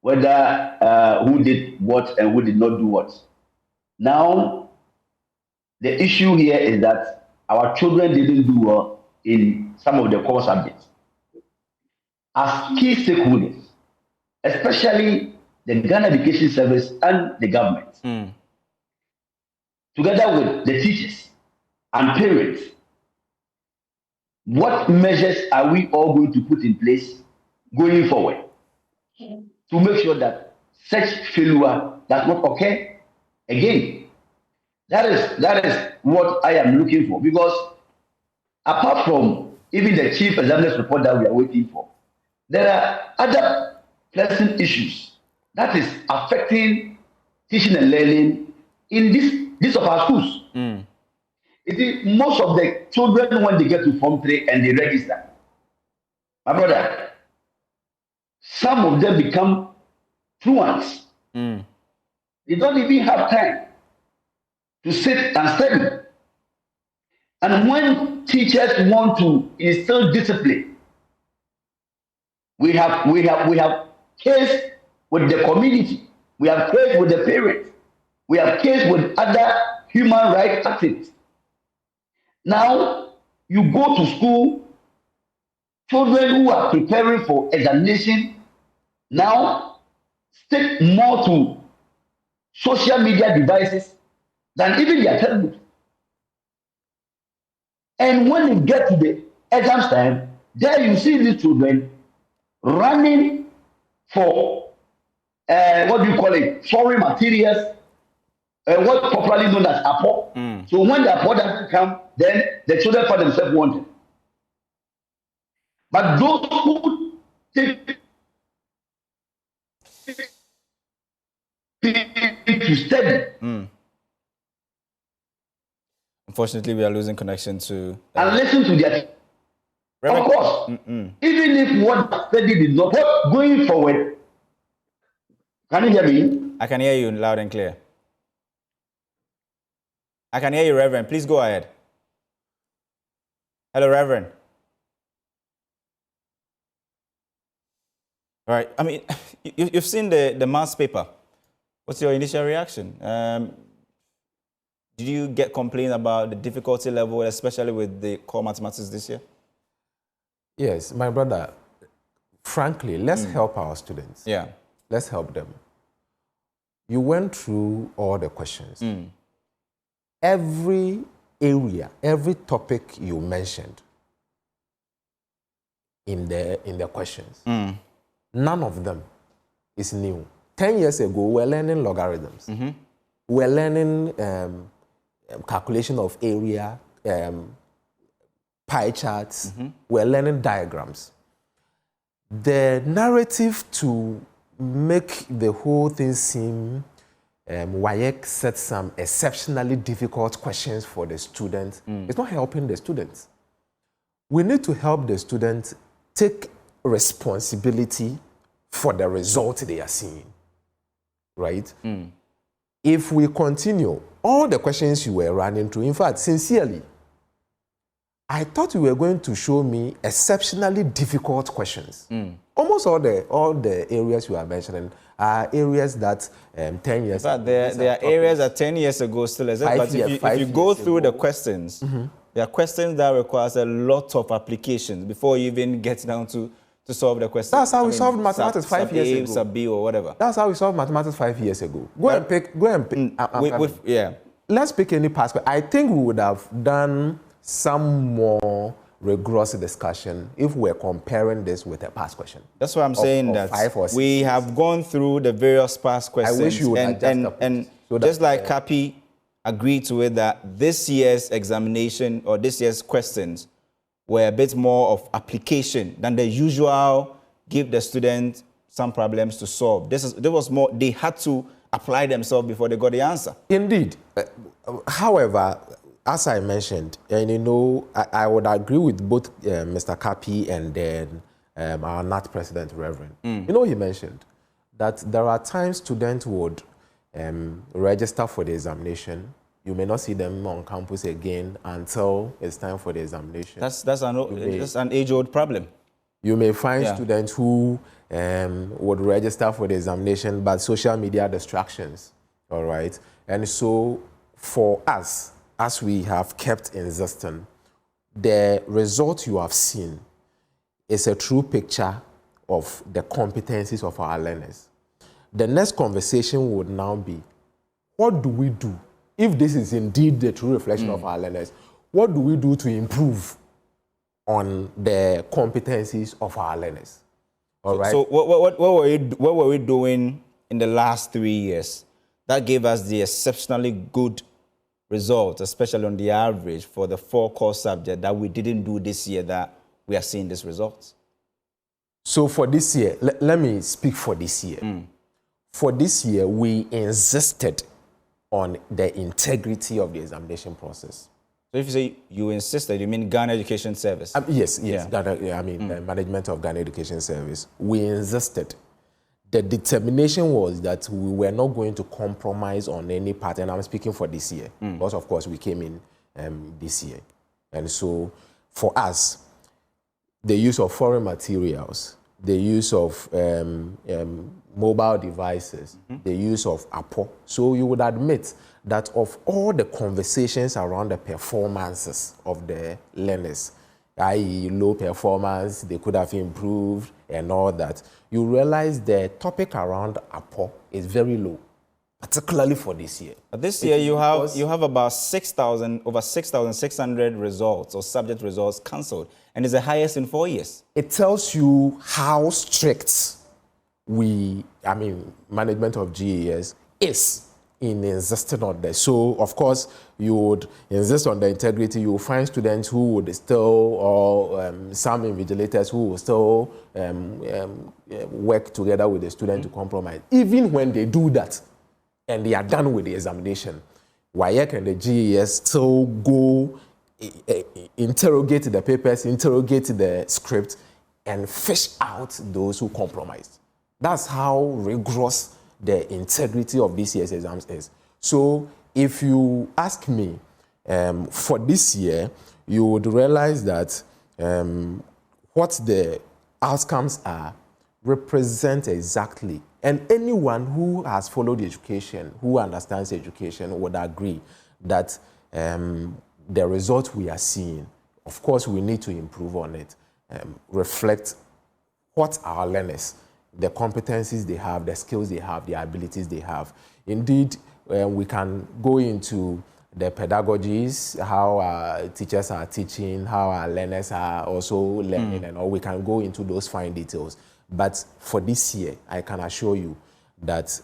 Speaker 4: whether who did what and who did not do what. Now, the issue here is that our children didn't do well in some of the core subjects. As key stakeholders, especially the Ghana Education Service and the government, together with the teachers and parents, what measures are we all going to put in place going forward to make sure that such failure does not occur again? That is what I am looking for, because apart from even the chief examiner's report that we are waiting for, there are other pressing issues that is affecting teaching and learning in this of our schools. Most of the children, when they get to Form 3 and they register, my brother, some of them become truants. They don't even have time to sit and study. And when teachers want to instill discipline, we have case with the community, we have case with the parents, we have case with other human rights activists. Now, you go to school, children who are preparing for examination now stick more to social media devices than even their textbooks. And when you get to the exam time, there you see these children running for foreign materials, what popularly known as APO. So when the APO doesn't come, then the children find themselves wanted. But those who take to study.
Speaker 1: Unfortunately, we are losing connection to.
Speaker 4: And listen to their.
Speaker 1: Reverend,
Speaker 4: of course, even if what study did not, what going forward. Can you hear me?
Speaker 1: I can hear you loud and clear. I can hear you, Reverend. Please go ahead. Hello, Reverend. All right. I mean, you've seen the maths paper. What's your initial reaction? Did you get complaints about the difficulty level, especially with the core mathematics this year?
Speaker 2: Yes, my brother. Frankly, let's help our students.
Speaker 1: Yeah.
Speaker 2: Let's help them. You went through all the questions. Every area, every topic you mentioned in the questions, none of them is new. 10 years ago, we were learning logarithms. We were learning calculation of area, pie charts. We were learning diagrams. The narrative to make the whole thing seem WASSCE set some exceptionally difficult questions for the students. It's not helping the students. We need to help the students take responsibility for the results they are seeing, right? If we continue, all the questions you were running through, in fact, sincerely, I thought you were going to show me exceptionally difficult questions. Almost all the areas you are mentioning are areas that 10 years
Speaker 1: ago. There are areas that 10 years ago still exist. But if you go through the questions, there are questions that requires a lot of applications before you even get down to solve the question.
Speaker 2: That's how we solved mathematics 5 years ago.
Speaker 1: Sub B or whatever.
Speaker 2: That's how we solved mathematics 5 years ago. Go and pick.
Speaker 1: Yeah.
Speaker 2: Let's pick any past. I think we would have done some more rigorous discussion if we're comparing this with a past question.
Speaker 1: That's why I'm saying that we have gone through the various past questions.
Speaker 2: I wish you would
Speaker 1: and just like Kapi agreed to it that this year's examination or this year's questions were a bit more of application than the usual give the student some problems to solve. There was more, they had to apply themselves before they got the answer.
Speaker 2: Indeed. However, as I mentioned, and you know, I would agree with both Mr. Kapi and then our NAT president, Reverend. You know, he mentioned that there are times students would register for the examination. You may not see them on campus again until it's time for the examination.
Speaker 1: That's an age-old problem.
Speaker 2: You may find students who would register for the examination, but social media distractions, all right? And so for us, as we have kept insisting, the result you have seen is a true picture of the competencies of our learners. The next conversation would now be, what do we do? If this is indeed the true reflection of our learners, what do we do to improve on the competencies of our learners? All right.
Speaker 1: So what were we doing in the last 3 years that gave us the exceptionally good results, especially on the average for the 4 core subjects that we didn't do this year that we are seeing these results?
Speaker 2: So for this year, let me speak for this year. For this year, we insisted on the integrity of the examination process.
Speaker 1: So if you say you insisted, you mean Ghana Education Service?
Speaker 2: Yes. Ghana, management of Ghana Education Service. We insisted. The determination was that we were not going to compromise on any part, and I'm speaking for this year, because of course we came in this year. And so for us, the use of foreign materials, the use of mobile devices, the use of APO. So you would admit that of all the conversations around the performances of the learners, i.e. low performance, they could have improved and all that, you realize the topic around APO is very low, particularly for this year.
Speaker 1: But this year you have about over 6,600 results or subject results cancelled, and it's the highest in 4 years.
Speaker 2: It tells you how strict management of GES is in insisting on this. So, of course, you would insist on the integrity. You will find students who would still, or some invigilators who will still work together with the student to compromise. Even when they do that and they are done with the examination, WAEC and the GES still go interrogate the papers, interrogate the script, and fish out those who compromised. That's how rigorous the integrity of this year's exams is. So if you ask me, for this year, you would realize that what the outcomes are represent exactly. And anyone who has followed education, who understands education, would agree that the results we are seeing, of course, we need to improve on it, reflect what our learners, the competencies they have, the skills they have, the abilities they have. Indeed, we can go into the pedagogies, how our teachers are teaching, how our learners are also learning, and all. We can go into those fine details. But for this year, I can assure you that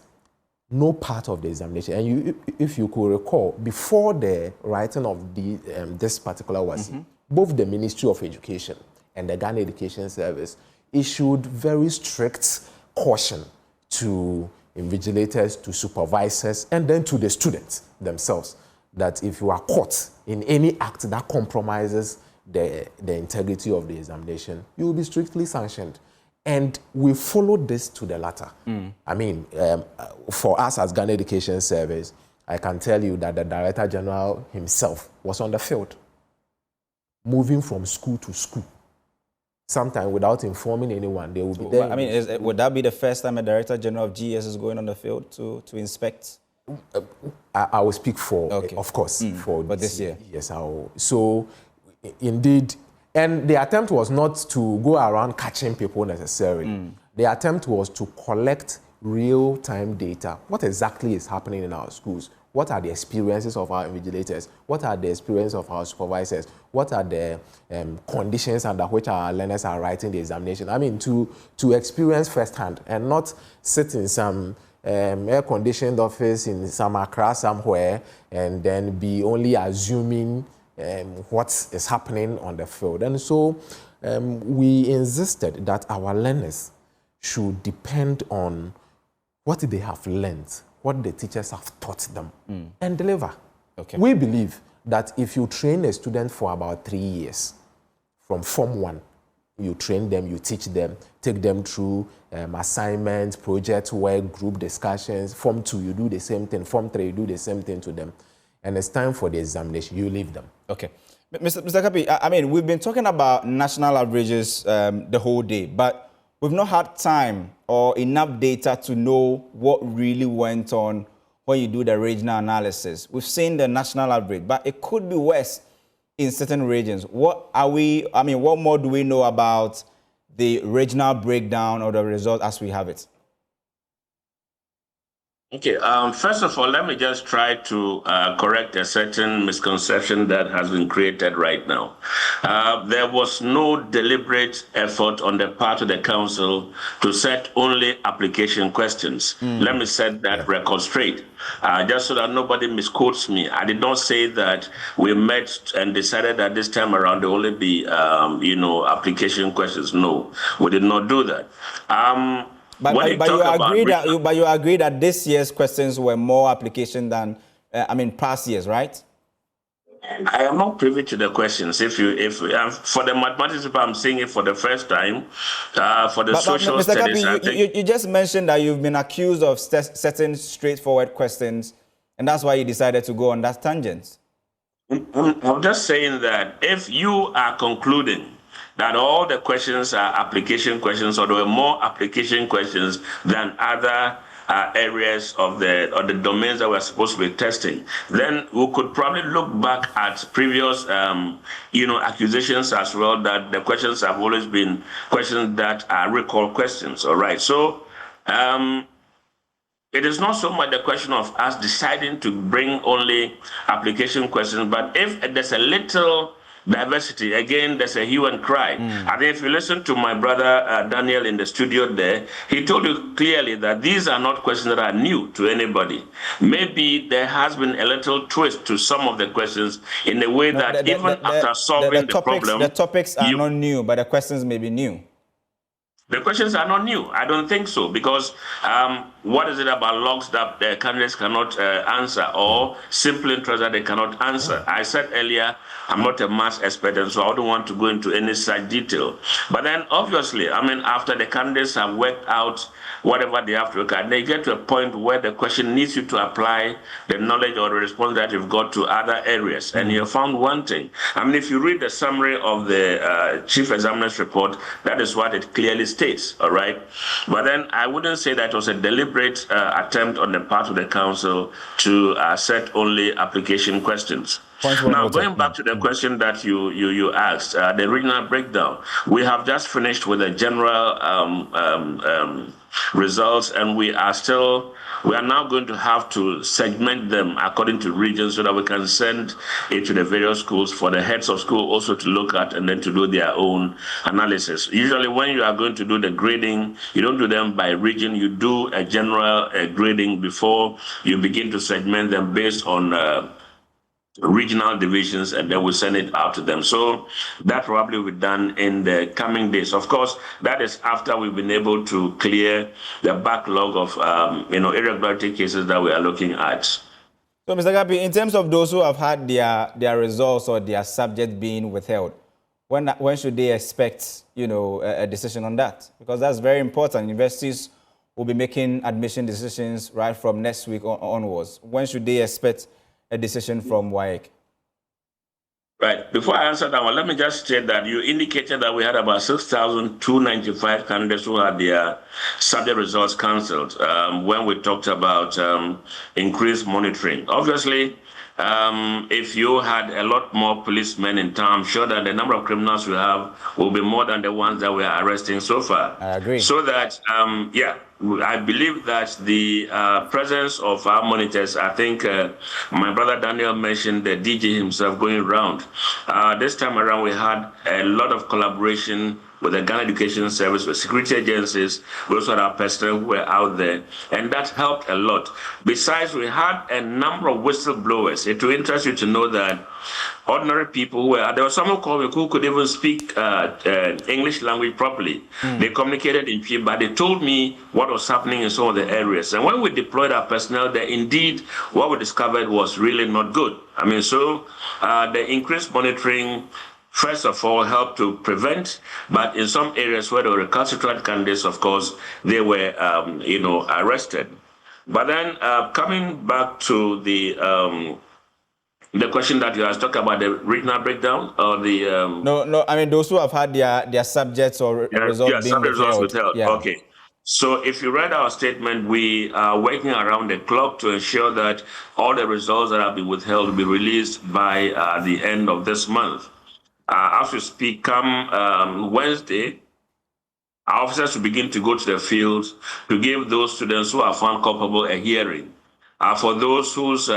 Speaker 2: no part of the examination, and if you could recall, before the writing of this particular WASSCE, both the Ministry of Education and the Ghana Education Service issued very strict caution to invigilators, to supervisors, and then to the students themselves, that if you are caught in any act that compromises the integrity of the examination, you will be strictly sanctioned. And we followed this to the latter. I mean, for us as Ghana Education Service, I can tell you that the Director General himself was on the field, moving from school to school. Sometimes without informing anyone, they will be there.
Speaker 1: I mean, would that be the first time a Director General of GS is going on the field to inspect?
Speaker 2: I will speak for, of course, for this year. Yes, I will. So, indeed, and the attempt was not to go around catching people necessarily. The attempt was to collect real-time data. What exactly is happening in our schools? What are the experiences of our invigilators? What are the experiences of our supervisors? What are the conditions under which our learners are writing the examination? I mean, to experience firsthand and not sit in some air-conditioned office in some Accra somewhere and then be only assuming what is happening on the field. And so we insisted that our learners should depend on what they have learned, what the teachers have taught them, and deliver. We believe that if you train a student for about 3 years, from Form 1, you train them, you teach them, take them through assignments, project work, group discussions. Form 2, you do the same thing. Form 3, you do the same thing to them. And it's time for the examination, you leave them.
Speaker 1: Okay. Mr. Kofi, I mean, we've been talking about national averages the whole day, but we've not had time or enough data to know what really went on when you do the regional analysis. We've seen the national average, but it could be worse in certain regions. What more do we know about the regional breakdown or the result as we have it?
Speaker 3: Okay, first of all, let me just try to correct a certain misconception that has been created right now. There was no deliberate effort on the part of the council to set only application questions. Let me set that record straight. Just so that nobody misquotes me, I did not say that we met and decided that this time around there will only be, application questions. No, we did not do that. But you agree that this year's questions were more application than past years, right? I am not privy to the questions. If for the mathematics, I'm seeing it for the first time. For the social studies,
Speaker 1: you just mentioned that you've been accused of setting straightforward questions, and that's why you decided to go on that tangent.
Speaker 3: I'm just saying that if you are concluding that all the questions are application questions, or there were more application questions than other areas of the domains that we're supposed to be testing, then we could probably look back at previous, accusations as well, that the questions have always been questions that are recall questions. All right. So it is not so much the question of us deciding to bring only application questions, but if there's a little diversity. Again, there's a hue and cry. I think if you listen to my brother Daniel in the studio there, he told you clearly that these are not questions that are new to anybody. Maybe there has been a little twist to some of the questions in a way that even after solving the problem...
Speaker 1: The topics are not new, but the questions may be new.
Speaker 3: The questions are not new. I don't think so, because what is it about logs that the candidates cannot answer, or simple interests that they cannot answer? I said earlier, I'm not a maths expert, and so I don't want to go into any such detail. But then, obviously, I mean, after the candidates have worked out whatever they have to look at, they get to a point where the question needs you to apply the knowledge or the response that you've got to other areas. And you found one thing. I mean, if you read the summary of the chief examiner's report, that is what it clearly states, all right? But then I wouldn't say that it was a deliberate attempt on the part of the council to set only application questions. Now, going back to the question that you asked, the regional breakdown, we have just finished with the general results, and we are now going to have to segment them according to regions so that we can send it to the various schools for the heads of school also to look at and then to do their own analysis. Usually when you are going to do the grading, you don't do them by region, you do a general grading before you begin to segment them based on regional divisions, and then we send it out to them. So that probably will be done in the coming days. Of course, that is after we've been able to clear the backlog of irregularity cases that we are looking at.
Speaker 1: So, Mr. Gapi, in terms of those who have had their results or their subject being withheld, when should they expect a decision on that? Because that's very important. Universities will be making admission decisions right from next week onwards. When should they expect a decision from WAEC?
Speaker 3: Right. Before I answer that one, let me just state that you indicated that we had about 6,295 candidates who had their subject results cancelled when we talked about increased monitoring. Obviously, if you had a lot more policemen in town, I'm sure that the number of criminals we have will be more than the ones that we are arresting so far.
Speaker 1: I agree.
Speaker 3: So that, I believe that the presence of our monitors, I think my brother Daniel mentioned the DJ himself going around. This time around, we had a lot of collaboration with the Ghana Education Service, with security agencies, we also had our personnel who were out there, and that helped a lot. Besides, we had a number of whistleblowers. It will interest you to know that ordinary people there was someone called me who could even speak English language properly. They communicated in P, but they told me what was happening in some of the areas. And when we deployed our personnel there, indeed, what we discovered was really not good. I mean, so the increased monitoring, first of all, helped to prevent, but in some areas where there were recalcitrant candidates, of course, they were, arrested. But then coming back to the question that you asked, talk about the regional breakdown or the...
Speaker 1: No, I mean, those who have had their subjects or results being withheld.
Speaker 3: Yeah. Okay. So if you read our statement, we are working around the clock to ensure that all the results that have been withheld will be released by the end of this month. As we speak, come Wednesday, our officers will begin to go to the field to give those students who are found culpable a hearing. For those whose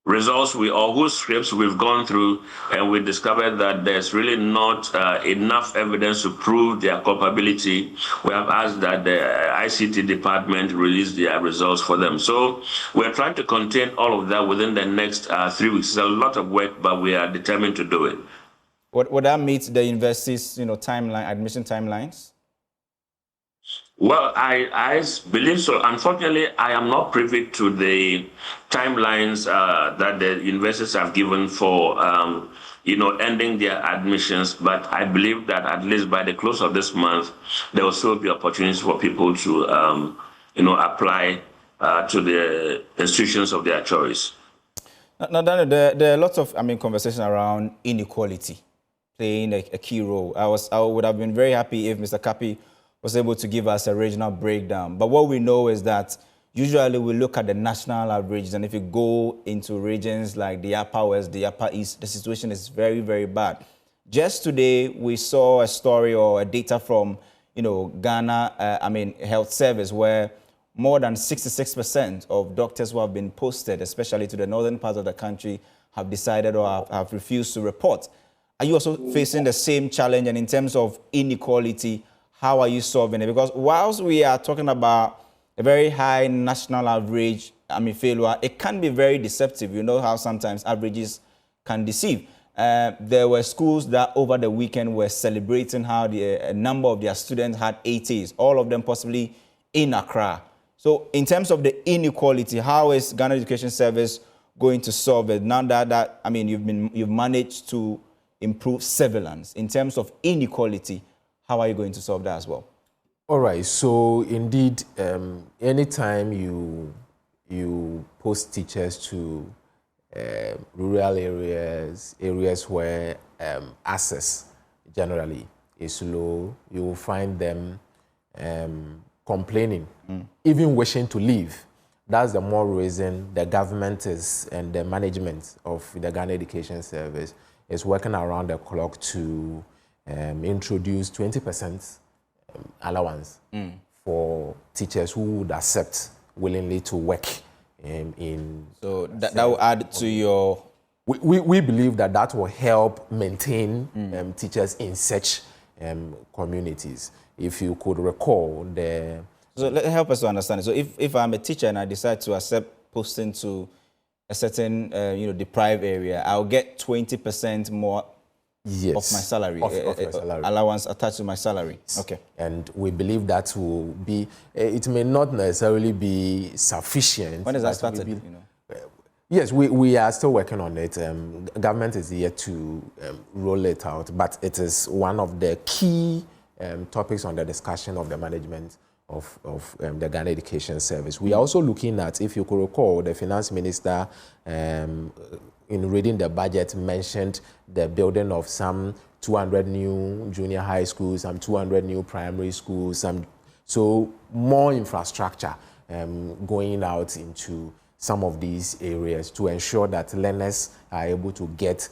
Speaker 3: results whose scripts we've gone through, and we discovered that there's really not enough evidence to prove their culpability, we have asked that the ICT department release their results for them. So we're trying to contain all of that within the next 3 weeks. It's a lot of work, but we are determined to do it.
Speaker 1: Would that meet the university's admission timelines?
Speaker 3: Well, I believe so. Unfortunately, I am not privy to the timelines that the universities have given for, ending their admissions. But I believe that at least by the close of this month, there will still be opportunities for people to, apply to the institutions of their choice.
Speaker 1: Now, Daniel, there are lots of, conversation around inequality playing a key role. I would have been very happy if Mr. Kapi was able to give us a regional breakdown. But what we know is that usually we look at the national averages, and if you go into regions like the Upper West, the Upper East, the situation is very, very bad. Just today, we saw a story or a data from, Ghana, Health Service, where more than 66% of doctors who have been posted, especially to the northern part of the country, have decided or have refused to report. Are you also facing the same challenge? And in terms of inequality, how are you solving it? Because whilst we are talking about a very high national average, failure, it can be very deceptive. You know how sometimes averages can deceive. There were schools that over the weekend were celebrating how a number of their students had 80s, all of them possibly in Accra. So in terms of the inequality, how is Ghana Education Service going to solve it? Now that you've managed to improve surveillance. In terms of inequality, how are you going to solve that as well?
Speaker 2: All right. So indeed, anytime you post teachers to rural areas where access generally is low, you will find them complaining, even wishing to leave. That's the more reason the government and the management of the Ghana Education Service is working around the clock to introduce 20% allowance for teachers who would accept willingly to work in.
Speaker 1: So that will add to your.
Speaker 2: We believe that will help maintain teachers in such communities. If you could recall the.
Speaker 1: So help us to understand it. So if I'm a teacher and I decide to accept posting to a certain deprived area, I'll get 20% more.
Speaker 2: Yes,
Speaker 1: of my salary,
Speaker 2: of my salary.
Speaker 1: Allowance attached to my salary. Okay.
Speaker 2: And we believe that will be, it may not necessarily be sufficient.
Speaker 1: When is that started?
Speaker 2: Yes, we are still working on it. Government is yet to roll it out, but it is one of the key topics on the discussion of the management of the Ghana Education Service. We are also looking at, if you could recall, the finance minister in reading the budget mentioned the building of some 200 new junior high schools, some 200 new primary schools, so more infrastructure going out into some of these areas to ensure that learners are able to get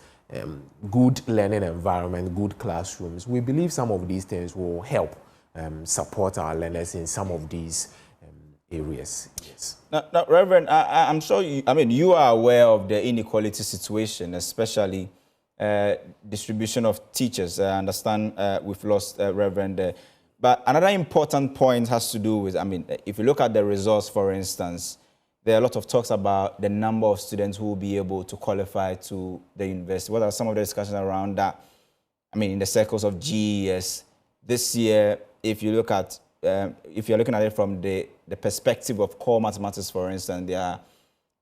Speaker 2: good learning environment, good classrooms. We believe some of these things will help support our learners in some of these areas. Yes.
Speaker 1: Now, Reverend, I'm sure you are aware of the inequality situation, especially distribution of teachers. I understand we've lost Reverend there. But another important point has to do with, if you look at the results, for instance, there are a lot of talks about the number of students who will be able to qualify to the university. What are some of the discussions around that? In the circles of GES, this year, if you're looking at it from the perspective of core mathematics, for instance, there are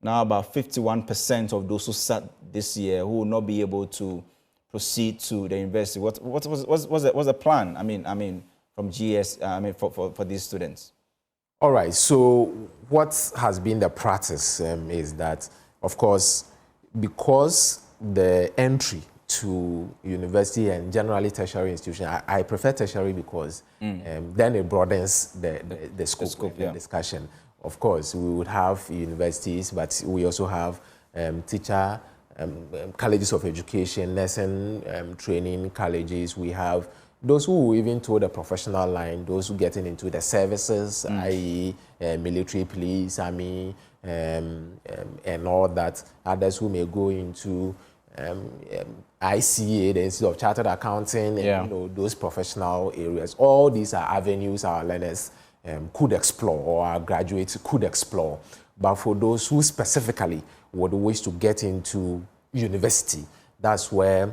Speaker 1: now about 51% of those who sat this year who will not be able to proceed to the university. What's the plan? From GS, for these students.
Speaker 2: All right. So what has been the practice is that, of course, because the entry to university and generally tertiary institution, I prefer tertiary because then it broadens the scope of the discussion. Of course, we would have universities, but we also have teacher colleges of education, nursing training colleges. We have those who even to the professional line, those who getting into the services, i.e. Military, police, army, and all that. Others who may go into ICA, the Institute of Chartered Accounting, and those professional areas. All these are avenues our learners could explore, or our graduates could explore. But for those who specifically would wish to get into university, that's where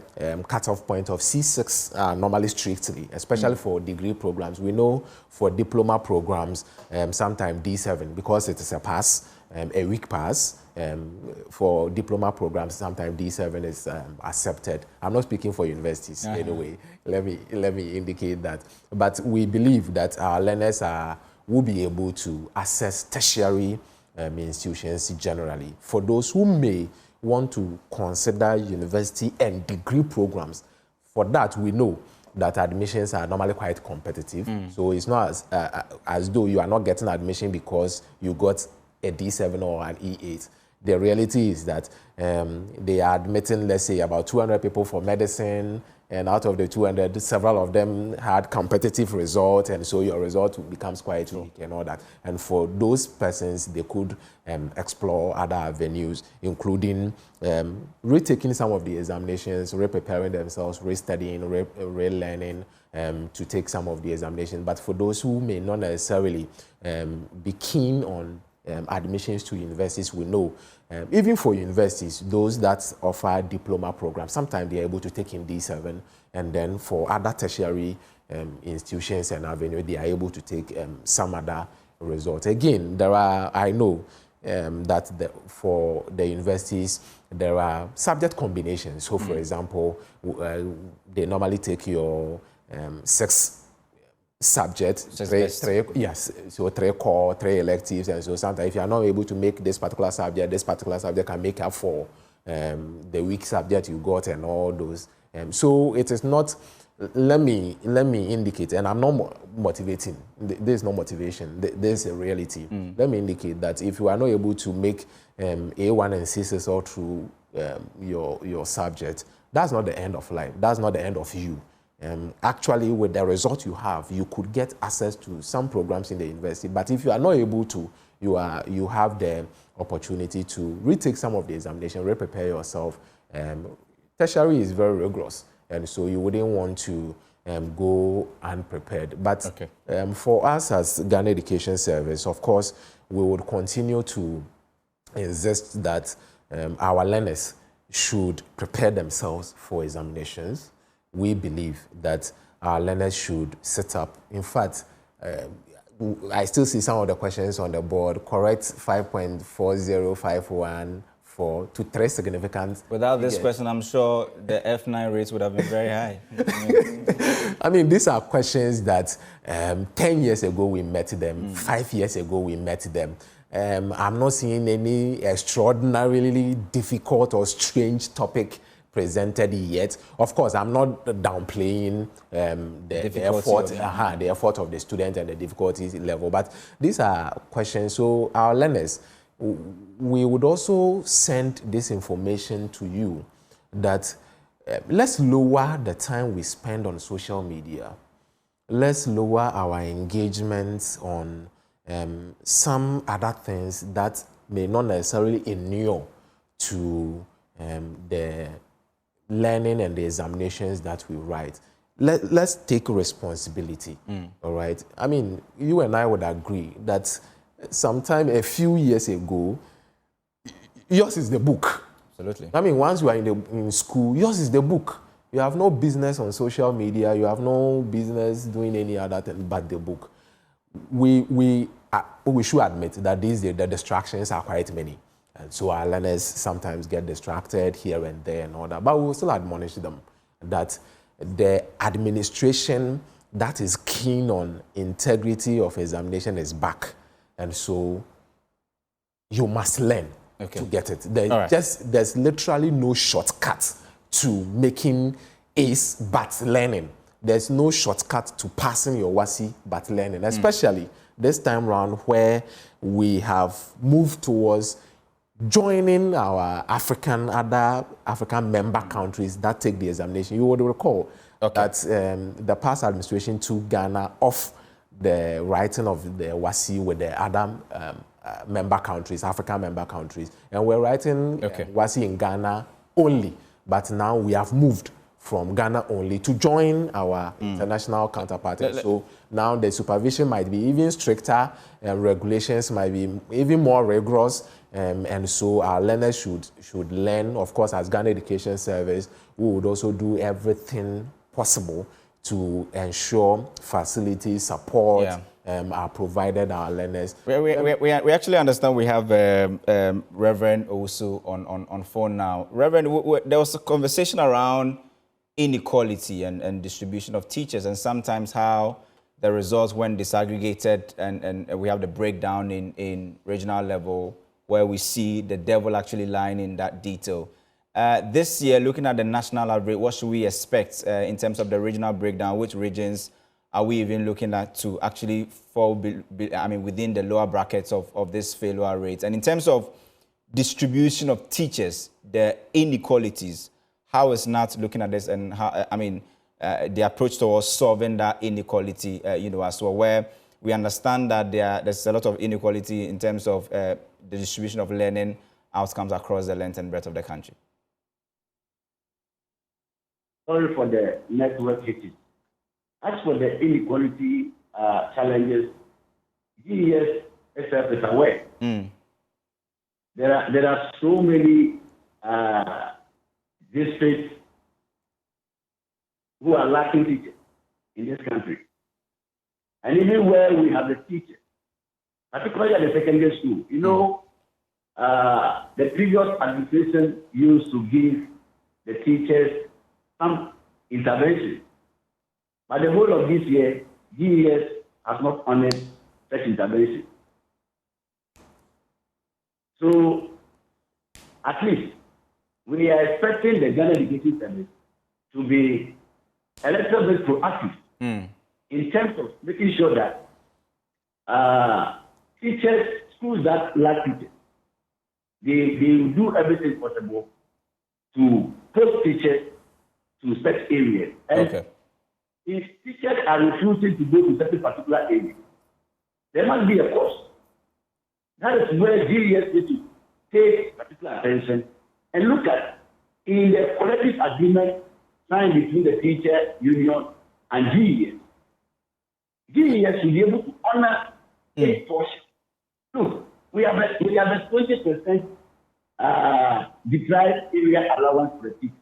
Speaker 2: cutoff point of C6 are normally strictly, especially for degree programs. We know for diploma programs, sometimes D7, because it is a pass, a week pass. For diploma programs, sometimes D7 is accepted. I'm not speaking for universities anyway. Let me indicate that. But we believe that our learners will be able to access tertiary institutions generally. For those who may want to consider university and degree programs, for that we know that admissions are normally quite competitive. So it's not as though you are not getting admission because you got a D7 or an E8. The reality is that they are admitting, let's say, about 200 people for medicine, and out of the 200, several of them had competitive results, and so your result becomes quite weak and all that. And for those persons, they could explore other avenues, including retaking some of the examinations, re-preparing themselves, re-studying, re-learning to take some of the examinations. But for those who may not necessarily be keen on admissions to universities, we know even for universities, those that offer diploma programs, sometimes they are able to take in D7, and then for other tertiary institutions and avenue, they are able to take some other results. Again, I know that for the universities, there are subject combinations. So, for example, they normally take your 6 subjects, three core, 3 electives, and so sometimes if you are not able to make this particular subject can make up for the weak subject you got and all those. So it is not. Let me indicate, and I'm not motivating. There is no motivation. There is a reality. Let me indicate that if you are not able to make A1 and C6 all through your subject, that's not the end of life. That's not the end of you. Actually, with the result you have, you could get access to some programs in the university. But if you are not able to, you have the opportunity to retake some of the examination, re-prepare yourself. Tertiary is very rigorous, and so you wouldn't want to go unprepared. But for us as Ghana Education Service, of course, we would continue to insist that our learners should prepare themselves for examinations. We believe that our learners should set up. In fact, I still see some of the questions on the board. Correct 5.40514 to 3 significant.
Speaker 1: Without this question, I'm sure the F9 rates would have been very high.
Speaker 2: I mean, these are questions that 10 years ago we met them, 5 years ago we met them. I'm not seeing any extraordinarily difficult or strange topic presented yet. Of course, I'm not downplaying the effort of the student and the difficulty level, but these are questions. So our learners, we would also send this information to you that let's lower the time we spend on social media. Let's lower our engagements on some other things that may not necessarily inure to the learning and the examinations that we write. Let's take responsibility, all right? I mean, you and I would agree that sometime a few years ago, yours is the book.
Speaker 1: Absolutely.
Speaker 2: I mean, once you are in school, yours is the book. You have no business on social media. You have no business doing any other thing but the book. We should admit that these days the distractions are quite many. And so our learners sometimes get distracted here and there and all that. But we will still admonish them that the administration that is keen on integrity of examination is back. And so you must learn to get it. There's literally no shortcut to making A's but learning. There's no shortcut to passing your WASSCE but learning, especially this time around where we have moved towards joining our other African member countries that take the examination. You would recall that the past administration took Ghana off the writing of the WASSCE with the other member countries, African member countries. And we're writing WASSCE in Ghana only. But now we have moved from Ghana only to join our international counterparts. So now the supervision might be even stricter, regulations might be even more rigorous, and so our learners should learn. Of course, as Ghana Education Service, we would also do everything possible to ensure facilities, support are provided our learners.
Speaker 1: We actually understand we have Reverend Owusu on phone now. Reverend, there was a conversation around inequality and distribution of teachers, and sometimes how the results when disaggregated and we have the breakdown in regional level where we see the devil actually lying in that detail. This year, looking at the national average, what should we expect in terms of the regional breakdown? Which regions are we even looking at to actually fall within the lower brackets of this failure rate? And in terms of distribution of teachers, the inequalities, how is NAT looking at this, and how, the approach towards solving that inequality, as well, where we understand that there's a lot of inequality in terms of the distribution of learning outcomes across the length and breadth of the country?
Speaker 5: Sorry for the network hitting. As for the inequality challenges, GES itself is aware. There are so many districts who are lacking teachers in this country. And even where we have the teachers, particularly at the secondary school, the previous administration used to give the teachers some intervention. But the whole of this year, GES has not honored such intervention. So, at least, we are expecting the Ghana Education Service to be a little bit proactive in terms of making sure that teachers, schools that lack teachers, they will do everything possible to post teachers to such areas. And if teachers are refusing to go to such a particular area, there must be a cost. That is where GES needs to take particular attention and look at in the collective agreement signed between the teacher union and GES. GES should be able to honor a portion. Look, we have a 20% deprived area allowance for the teacher.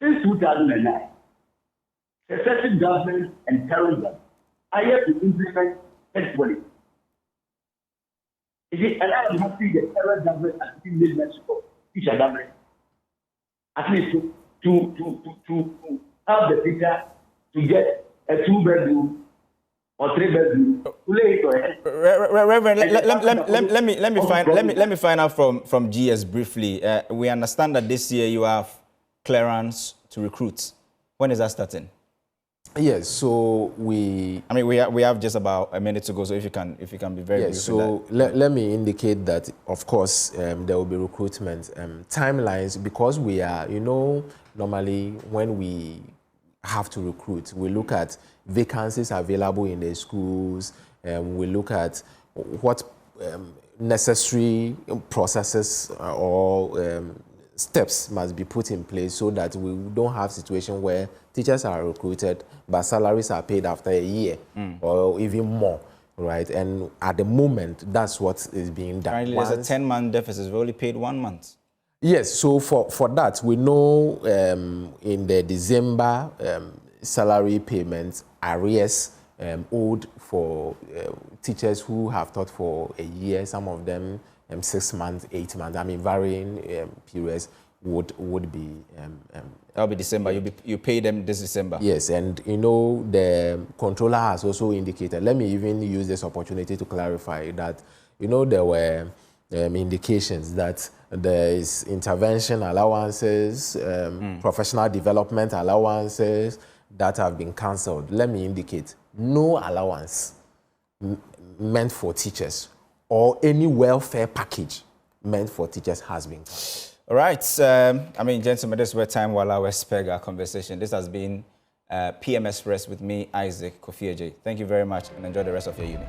Speaker 5: Since 2009, successive governments and current government are yet to implement such policy. And I am happy the current government has been made mention of teacher government. At least to help the teacher to get a 2-bedroom or 3-bedroom.
Speaker 1: Reverend, let me find out from GS briefly. We understand that this year you have clearance to recruit. When is that starting?
Speaker 2: Yes, so we
Speaker 1: have just about a minute to go, so if you can be very brief.
Speaker 2: So let me indicate that, of course, there will be recruitment timelines, because we are, normally when we have to recruit, we look at vacancies available in the schools, we look at what necessary processes or steps must be put in place so that we don't have situation where teachers are recruited but salaries are paid after a year or even more, right? And at the moment, that's what is being done.
Speaker 1: Currently, there's a 10-month deficit. We've only paid 1 month.
Speaker 2: Yes, so for that, we know in the December salary payments, arrears owed for teachers who have taught for a year, some of them 6 months, 8 months, varying periods would be...
Speaker 1: That'll be December. You pay them this December.
Speaker 2: Yes, and the controller has also indicated, let me even use this opportunity to clarify that, there were indications that there is intervention allowances, professional development allowances that have been cancelled. Let me indicate, no allowance meant for teachers or any welfare package meant for teachers has been cancelled.
Speaker 1: All right. Gentlemen, this is where time will allow us to peg our conversation. This has been PM Express with me, Isaac Kofi Agyei. Thank you very much and enjoy the rest of your evening.